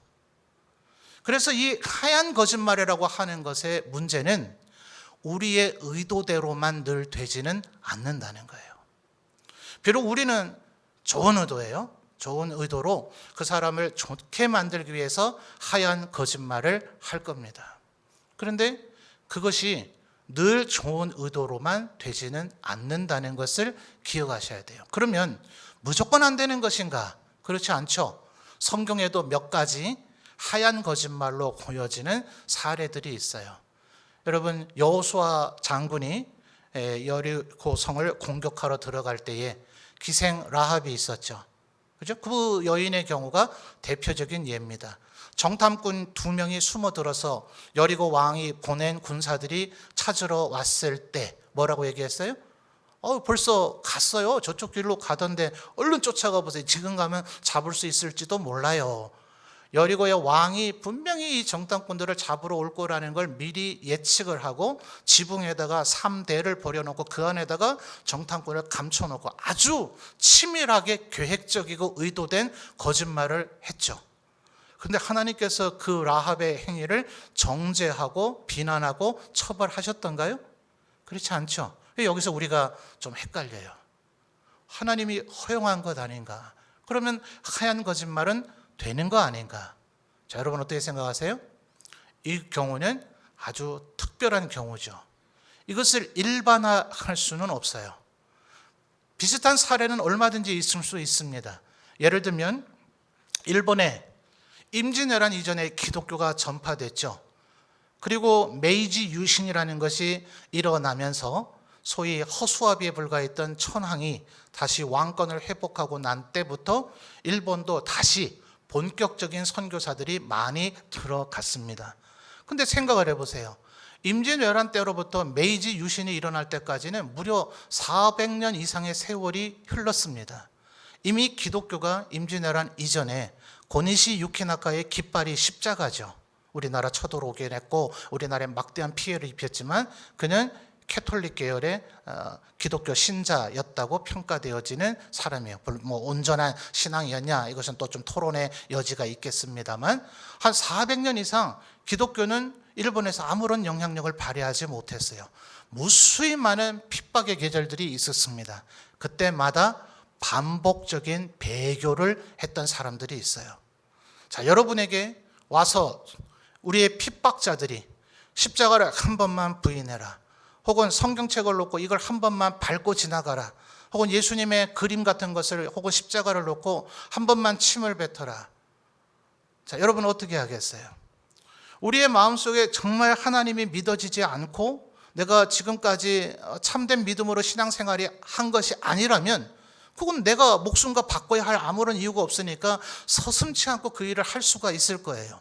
그래서 이 하얀 거짓말이라고 하는 것의 문제는 우리의 의도대로만 늘 되지는 않는다는 거예요. 비록 우리는 좋은 의도예요. 좋은 의도로 그 사람을 좋게 만들기 위해서 하얀 거짓말을 할 겁니다. 그런데 그것이 늘 좋은 의도로만 되지는 않는다는 것을 기억하셔야 돼요. 그러면 무조건 안 되는 것인가? 그렇지 않죠. 성경에도 몇 가지 하얀 거짓말로 보여지는 사례들이 있어요. 여러분, 여호수아 장군이 여리고 성을 공격하러 들어갈 때에 기생 라합이 있었죠. 그죠? 그 여인의 경우가 대표적인 예입니다. 정탐꾼 2명이 숨어들어서 여리고 왕이 보낸 군사들이 찾으러 왔을 때 뭐라고 얘기했어요? 벌써 갔어요. 저쪽 길로 가던데 얼른 쫓아가 보세요. 지금 가면 잡을 수 있을지도 몰라요. 여리고의 왕이 분명히 이 정탐꾼들을 잡으러 올 거라는 걸 미리 예측을 하고 지붕에다가 3대를 버려놓고 그 안에다가 정탐꾼을 감춰놓고 아주 치밀하게 계획적이고 의도된 거짓말을 했죠. 그런데 하나님께서 그 라합의 행위를 정죄하고 비난하고 처벌하셨던가요? 그렇지 않죠. 여기서 우리가 좀 헷갈려요. 하나님이 허용한 것 아닌가? 그러면 하얀 거짓말은 되는 거 아닌가? 자, 여러분 어떻게 생각하세요? 이 경우는 아주 특별한 경우죠. 이것을 일반화할 수는 없어요. 비슷한 사례는 얼마든지 있을 수 있습니다. 예를 들면 일본에 임진왜란 이전에 기독교가 전파됐죠. 그리고 메이지 유신이라는 것이 일어나면서 소위 허수아비에 불과했던 천황이 다시 왕권을 회복하고 난 때부터 일본도 다시 본격적인 선교사들이 많이 들어갔습니다. 근데 생각을 해보세요. 임진왜란 때로부터 메이지 유신이 일어날 때까지는 무려 400년 이상의 세월이 흘렀습니다. 이미 기독교가 임진왜란 이전에 고니시 유키나카의 깃발이 십자가죠. 우리나라 쳐들어오게 했고 우리나라에 막대한 피해를 입혔지만 그는 캐톨릭 계열의 기독교 신자였다고 평가되어지는 사람이에요. 뭐 온전한 신앙이었냐 이것은 또 좀 토론의 여지가 있겠습니다만 한 400년 이상 기독교는 일본에서 아무런 영향력을 발휘하지 못했어요. 무수히 많은 핍박의 계절들이 있었습니다. 그때마다 반복적인 배교를 했던 사람들이 있어요. 자, 여러분에게 와서 우리의 핍박자들이 십자가를 한 번만 부인해라, 혹은 성경책을 놓고 이걸 한 번만 밟고 지나가라, 혹은 예수님의 그림 같은 것을 혹은 십자가를 놓고 한 번만 침을 뱉어라. 자, 여러분 어떻게 하겠어요? 우리의 마음속에 정말 하나님이 믿어지지 않고 내가 지금까지 참된 믿음으로 신앙생활이 한 것이 아니라면 그건 내가 목숨과 바꿔야 할 아무런 이유가 없으니까 서슴지 않고 그 일을 할 수가 있을 거예요.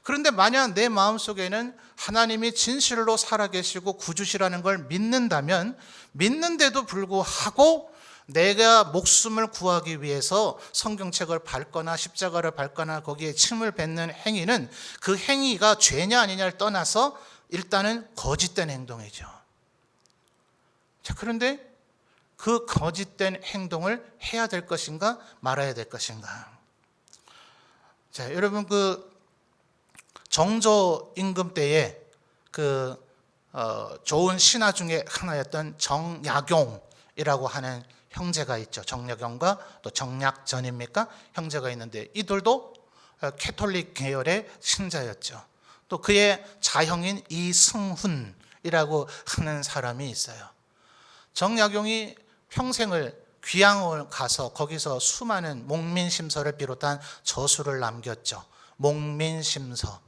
그런데 만약 내 마음속에는 하나님이 진실로 살아계시고 구주시라는 걸 믿는다면 믿는데도 불구하고 내가 목숨을 구하기 위해서 성경책을 밟거나 십자가를 밟거나 거기에 침을 뱉는 행위는 그 행위가 죄냐 아니냐를 떠나서 일단은 거짓된 행동이죠. 자, 그런데 그 거짓된 행동을 해야 될 것인가 말아야 될 것인가? 자, 여러분 그 정조 임금 때에 좋은 신하 중에 하나였던 정약용이라고 하는 형제가 있죠. 정약용과 또 정약전입니까? 형제가 있는데 이들도 캐톨릭 계열의 신자였죠. 또 그의 자형인 이승훈이라고 하는 사람이 있어요. 정약용이 평생을 귀양을 가서 거기서 수많은 목민심서를 비롯한 저수를 남겼죠. 목민심서.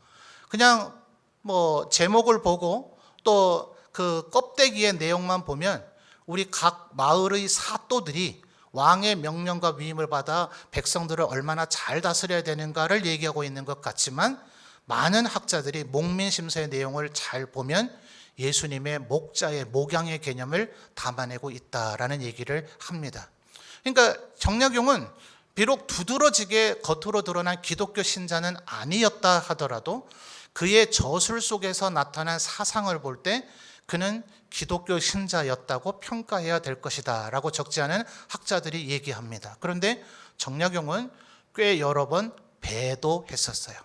그냥 뭐 제목을 보고 또 그 껍데기의 내용만 보면 우리 각 마을의 사또들이 왕의 명령과 위임을 받아 백성들을 얼마나 잘 다스려야 되는가를 얘기하고 있는 것 같지만 많은 학자들이 목민심서의 내용을 잘 보면 예수님의 목자의 목양의 개념을 담아내고 있다라는 얘기를 합니다. 그러니까 정약용은 비록 두드러지게 겉으로 드러난 기독교 신자는 아니었다 하더라도 그의 저술 속에서 나타난 사상을 볼 때 그는 기독교 신자였다고 평가해야 될 것이다 라고 적지 않은 학자들이 얘기합니다. 그런데 정약용은 꽤 여러 번 배도했었어요.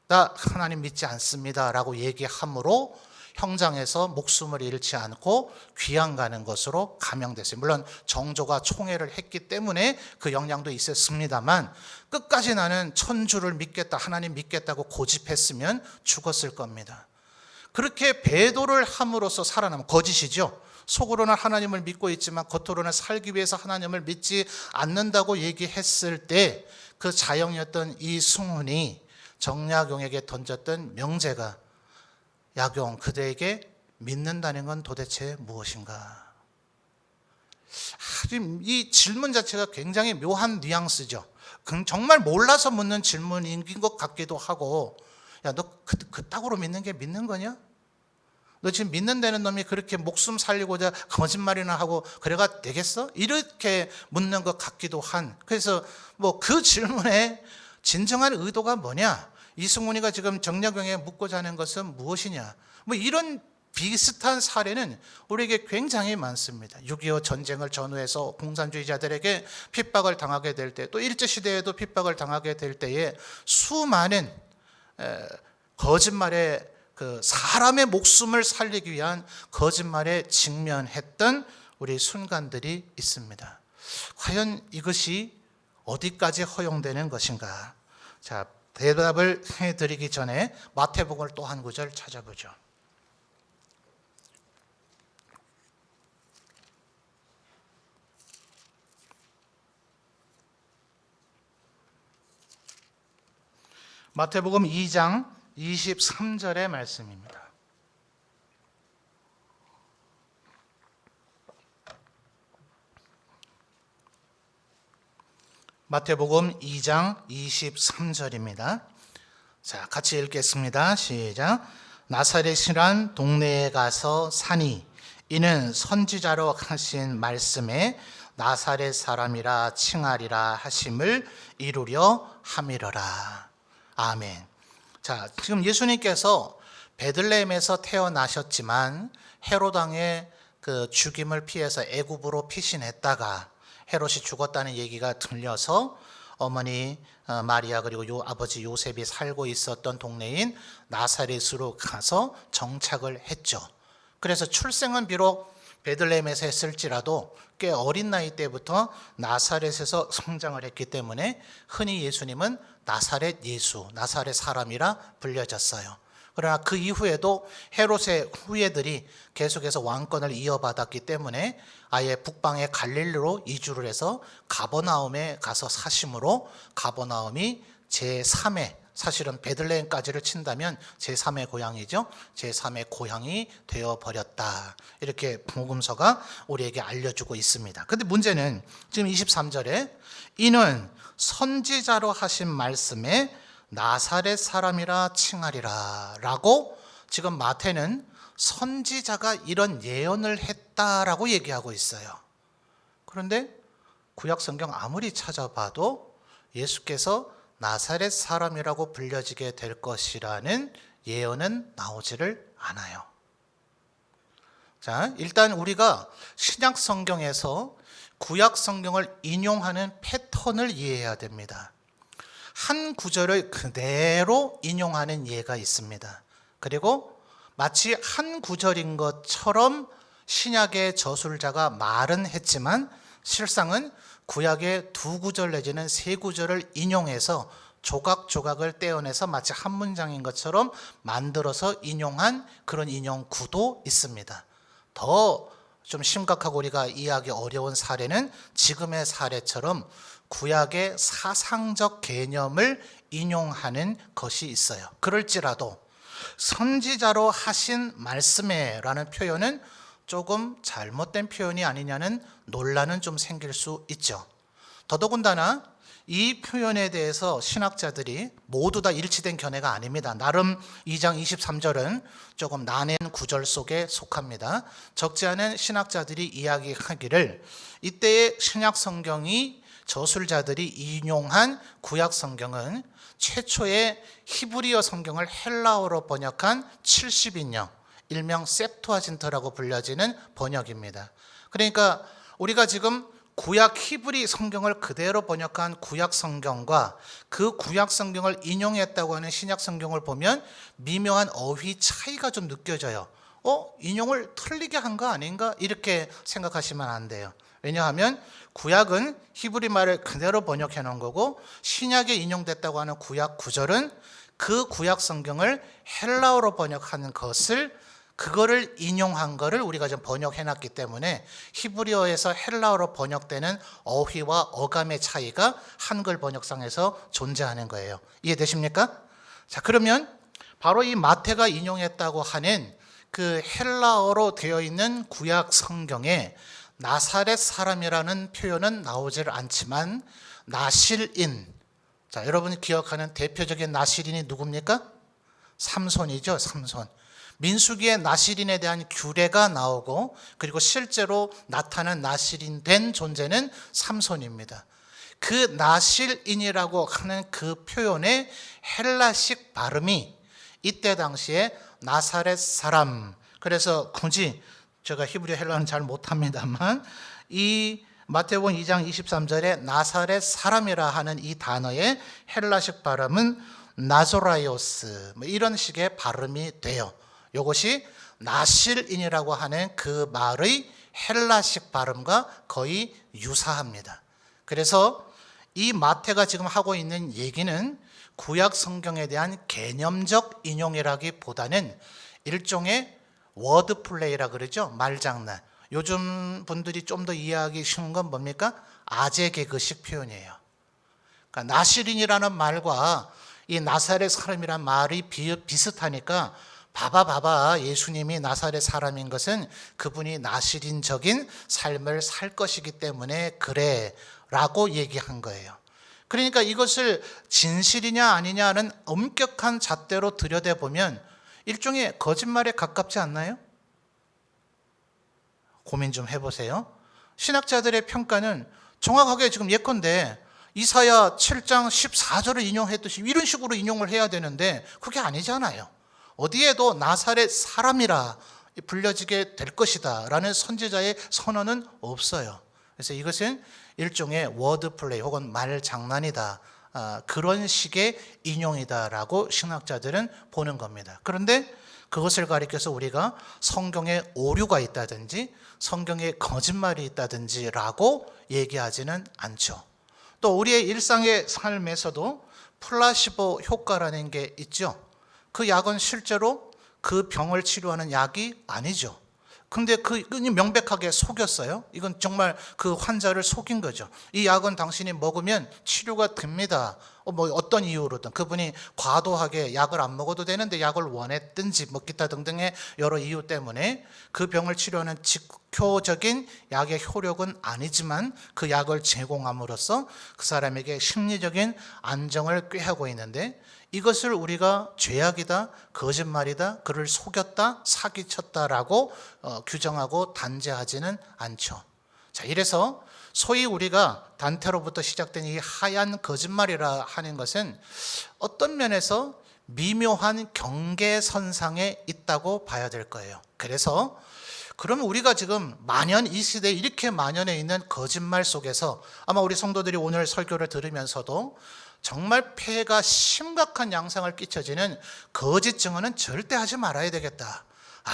나 하나님 믿지 않습니다 라고 얘기함으로 형장에서 목숨을 잃지 않고 귀양 가는 것으로 감형됐어요. 물론 정조가 총애를 했기 때문에 그 영향도 있었습니다만 끝까지 나는 천주를 믿겠다, 하나님 믿겠다고 고집했으면 죽었을 겁니다. 그렇게 배도를 함으로써 살아남은 거짓이죠. 속으로는 하나님을 믿고 있지만 겉으로는 살기 위해서 하나님을 믿지 않는다고 얘기했을 때 그 자형이었던 이승훈이 정약용에게 던졌던 명제가 약용, 그대에게 믿는다는 건 도대체 무엇인가? 이 질문 자체가 굉장히 묘한 뉘앙스죠. 정말 몰라서 묻는 질문인 것 같기도 하고, 야, 너 그따구로 믿는 게 믿는 거냐? 너 지금 믿는다는 놈이 그렇게 목숨 살리고자 거짓말이나 하고 그래가 되겠어? 이렇게 묻는 것 같기도 한. 그래서 뭐 그 질문의 진정한 의도가 뭐냐? 이승훈이가 지금 정약용에 묻고자 하는 것은 무엇이냐? 뭐 이런 비슷한 사례는 우리에게 굉장히 많습니다. 6.25 전쟁을 전후해서 공산주의자들에게 핍박을 당하게 될 때, 또 일제시대에도 핍박을 당하게 될 때에 수많은 거짓말에 사람의 목숨을 살리기 위한 거짓말에 직면했던 우리 순간들이 있습니다. 과연 이것이 어디까지 허용되는 것인가? 자, 대답을 해드리기 전에 마태복음을 또 한 구절 찾아보죠. 마태복음 2장 23절의 말씀입니다. 마태복음 2장 23절입니다. 자, 같이 읽겠습니다. 시작. 나사렛이란 동네에 가서 사니 이는 선지자로 하신 말씀에 나사렛 사람이라 칭하리라 하심을 이루려 함이러라. 아멘. 자, 지금 예수님께서 베들레헴에서 태어나셨지만 헤롯 왕의 그 죽임을 피해서 애굽으로 피신했다가 헤롯이 죽었다는 얘기가 들려서 어머니 마리아 그리고 아버지 요셉이 살고 있었던 동네인 나사렛으로 가서 정착을 했죠. 그래서 출생은 비록 베들레헴에서 했을지라도 꽤 어린 나이 때부터 나사렛에서 성장을 했기 때문에 흔히 예수님은 나사렛 예수, 나사렛 사람이라 불려졌어요. 그러나 그 이후에도 헤롯의 후예들이 계속해서 왕권을 이어받았기 때문에 아예 북방의 갈릴리로 이주를 해서 가버나움에 가서 사심으로 가버나움이 제3의, 사실은 베들레헴까지를 친다면 제3의 고향이죠. 제3의 고향이 되어버렸다. 이렇게 복음서가 우리에게 알려주고 있습니다. 그런데 문제는 지금 23절에 이는 선지자로 하신 말씀에 나사렛 사람이라 칭하리라 라고 지금 마태는 선지자가 이런 예언을 했다라고 얘기하고 있어요. 그런데 구약성경 아무리 찾아봐도 예수께서 나사렛 사람이라고 불려지게 될 것이라는 예언은 나오지를 않아요. 자, 일단 우리가 신약성경에서 구약성경을 인용하는 패턴을 이해해야 됩니다. 한 구절을 그대로 인용하는 예가 있습니다. 그리고 마치 한 구절인 것처럼 신약의 저술자가 말은 했지만 실상은 구약의 두 구절 내지는 세 구절을 인용해서 조각조각을 떼어내서 마치 한 문장인 것처럼 만들어서 인용한 그런 인용 구도 있습니다. 더 좀 심각하고 우리가 이해하기 어려운 사례는 지금의 사례처럼 구약의 사상적 개념을 인용하는 것이 있어요. 그럴지라도 선지자로 하신 말씀에 라는 표현은 조금 잘못된 표현이 아니냐는 논란은 좀 생길 수 있죠. 더더군다나 이 표현에 대해서 신학자들이 모두 다 일치된 견해가 아닙니다. 나름 2장 23절은 조금 나뉜 구절 속에 속합니다. 적지 않은 신학자들이 이야기하기를 이때의 신약 성경이 저술자들이 인용한 구약 성경은 최초의 히브리어 성경을 헬라어로 번역한 70인역, 일명 셉투아진트라고 불려지는 번역입니다. 그러니까 우리가 지금 구약 히브리 성경을 그대로 번역한 구약 성경과 그 구약 성경을 인용했다고 하는 신약 성경을 보면 미묘한 어휘 차이가 좀 느껴져요. 인용을 틀리게 한 거 아닌가? 이렇게 생각하시면 안 돼요. 왜냐하면 구약은 히브리 말을 그대로 번역해 놓은 거고 신약에 인용됐다고 하는 구약 구절은 그 구약 성경을 헬라어로 번역한 것을 그거를 인용한 거를 우리가 좀 번역해 놨기 때문에 히브리어에서 헬라어로 번역되는 어휘와 어감의 차이가 한글 번역상에서 존재하는 거예요. 이해되십니까? 자, 그러면 바로 이 마태가 인용했다고 하는 그 헬라어로 되어 있는 구약 성경에 나사렛 사람이라는 표현은 나오질 않지만 나실인, 자, 여러분이 기억하는 대표적인 나실인이 누굽니까? 삼손이죠. 삼손. 민수기의 나실인에 대한 규례가 나오고 그리고 실제로 나타난 나실인 된 존재는 삼손입니다. 그 나실인이라고 하는 그 표현의 헬라식 발음이 이때 당시에 나사렛 사람, 그래서 굳이 제가 히브리 헬라는 잘 못합니다만 이 마태복음 2장 23절에 나사렛 사람이라 하는 이 단어의 헬라식 발음은 나조라이오스, 이런 식의 발음이 돼요. 이것이 나실인이라고 하는 그 말의 헬라식 발음과 거의 유사합니다. 그래서 이 마태가 지금 하고 있는 얘기는 구약 성경에 대한 개념적 인용이라기보다는 일종의 워드 플레이라 그러죠. 말장난. 요즘 분들이 좀 더 이해하기 쉬운 건 뭡니까? 아재 개그식 표현이에요. 그러니까 나실인이라는 말과 이 나사렛 사람이란 말이 비슷하니까 봐봐 예수님이 나사렛 사람인 것은 그분이 나실인적인 삶을 살 것이기 때문에 그래 라고 얘기한 거예요. 그러니까 이것을 진실이냐 아니냐는 엄격한 잣대로 들여다보면 일종의 거짓말에 가깝지 않나요? 고민 좀 해보세요. 신학자들의 평가는 정확하게 지금 예컨대 이사야 7장 14절을 인용했듯이 이런 식으로 인용을 해야 되는데 그게 아니잖아요. 어디에도 나사렛 사람이라 불려지게 될 것이다 라는 선지자의 선언은 없어요. 그래서 이것은 일종의 워드 플레이 혹은 말 장난이다, 그런 식의 인용이다라고 신학자들은 보는 겁니다. 그런데 그것을 가리켜서 우리가 성경에 오류가 있다든지 성경에 거짓말이 있다든지라고 얘기하지는 않죠. 또 우리의 일상의 삶에서도 플라시보 효과라는 게 있죠. 그 약은 실제로 그 병을 치료하는 약이 아니죠. 근데 그분이 명백하게 속였어요. 이건 정말 그 환자를 속인 거죠. 이 약은 당신이 먹으면 치료가 됩니다. 뭐 어떤 이유로든 그분이 과도하게 약을 안 먹어도 되는데 약을 원했든지 뭐 기타 등등의 여러 이유 때문에 그 병을 치료하는 직효적인 약의 효력은 아니지만 그 약을 제공함으로써 그 사람에게 심리적인 안정을 꾀하고 있는데 이것을 우리가 죄악이다, 거짓말이다, 그를 속였다, 사기쳤다라고 규정하고 단죄하지는 않죠. 자, 이래서 소위 우리가 단테로부터 시작된 이 하얀 거짓말이라 하는 것은 어떤 면에서 미묘한 경계선상에 있다고 봐야 될 거예요. 그래서 그러면 우리가 지금 만연 이 시대에 이렇게 만연해 있는 거짓말 속에서 아마 우리 성도들이 오늘 설교를 들으면서도 정말 폐해가 심각한 양상을 끼쳐지는 거짓 증언은 절대 하지 말아야 되겠다.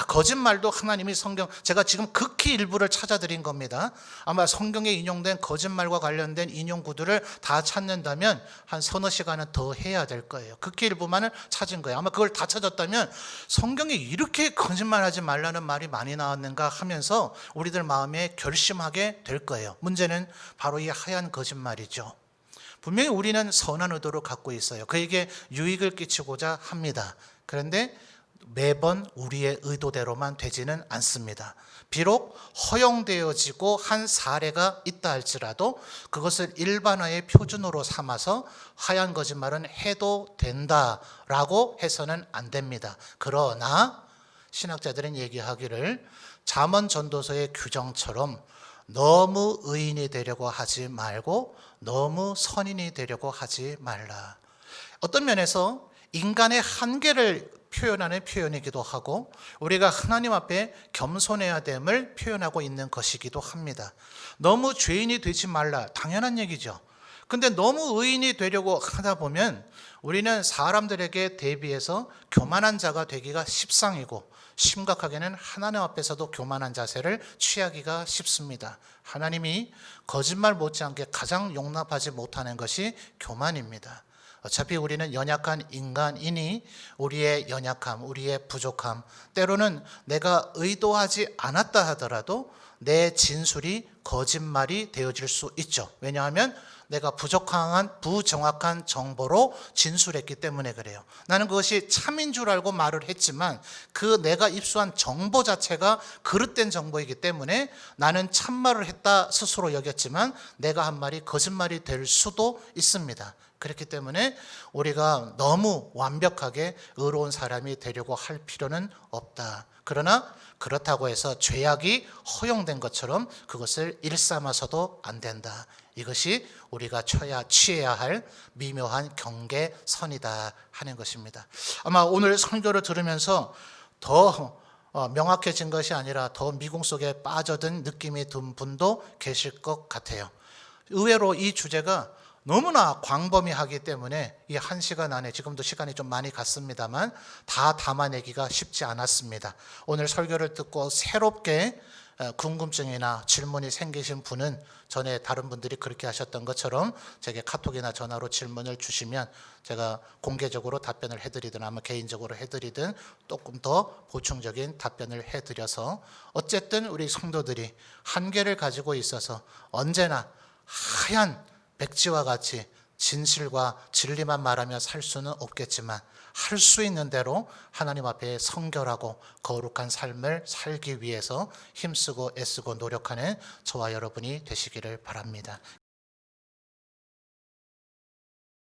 거짓말도 하나님이 성경, 제가 지금 극히 일부를 찾아드린 겁니다. 아마 성경에 인용된 거짓말과 관련된 인용 구두를 다 찾는다면 한 서너 시간은 더 해야 될 거예요. 극히 일부만을 찾은 거예요. 아마 그걸 다 찾았다면 성경에 이렇게 거짓말하지 말라는 말이 많이 나왔는가 하면서 우리들 마음에 결심하게 될 거예요. 문제는 바로 이 하얀 거짓말이죠. 분명히 우리는 선한 의도를 갖고 있어요. 그에게 유익을 끼치고자 합니다. 그런데 매번 우리의 의도대로만 되지는 않습니다. 비록 허용되어지고 한 사례가 있다 할지라도 그것을 일반화의 표준으로 삼아서 하얀 거짓말은 해도 된다라고 해서는 안 됩니다. 그러나 신학자들은 얘기하기를 잠언 전도서의 규정처럼 너무 의인이 되려고 하지 말고 너무 선인이 되려고 하지 말라. 어떤 면에서 인간의 한계를 표현하는 표현이기도 하고 우리가 하나님 앞에 겸손해야 됨을 표현하고 있는 것이기도 합니다. 너무 죄인이 되지 말라, 당연한 얘기죠. 근데 너무 의인이 되려고 하다 보면 우리는 사람들에게 대비해서 교만한 자가 되기가 십상이고 심각하게는 하나님 앞에서도 교만한 자세를 취하기가 쉽습니다. 하나님이 거짓말 못지않게 가장 용납하지 못하는 것이 교만입니다. 어차피 우리는 연약한 인간이니 우리의 연약함, 우리의 부족함, 때로는 내가 의도하지 않았다 하더라도 내 진술이 거짓말이 되어질 수 있죠. 왜냐하면 내가 부정확한 정보로 진술했기 때문에 그래요. 나는 그것이 참인 줄 알고 말을 했지만 그 내가 입수한 정보 자체가 그릇된 정보이기 때문에 나는 참말을 했다 스스로 여겼지만 내가 한 말이 거짓말이 될 수도 있습니다. 그렇기 때문에 우리가 너무 완벽하게 의로운 사람이 되려고 할 필요는 없다. 그러나 그렇다고 해서 죄악이 허용된 것처럼 그것을 일삼아서도 안 된다. 이것이 우리가 취해야 할 미묘한 경계선이다 하는 것입니다. 아마 오늘 설교를 들으면서 더 명확해진 것이 아니라 더 미궁 속에 빠져든 느낌이 든 분도 계실 것 같아요. 의외로 이 주제가 너무나 광범위하기 때문에 이 1시간 안에, 지금도 시간이 좀 많이 갔습니다만 다 담아내기가 쉽지 않았습니다. 오늘 설교를 듣고 새롭게 궁금증이나 질문이 생기신 분은 전에 다른 분들이 그렇게 하셨던 것처럼 제게 카톡이나 전화로 질문을 주시면 제가 공개적으로 답변을 해드리든 아마 개인적으로 해드리든 조금 더 보충적인 답변을 해드려서, 어쨌든 우리 성도들이 한계를 가지고 있어서 언제나 하얀 백지와 같이 진실과 진리만 말하며 살 수는 없겠지만 할 수 있는 대로 하나님 앞에 성결하고 거룩한 삶을 살기 위해서 힘쓰고 애쓰고 노력하는 저와 여러분이 되시기를 바랍니다.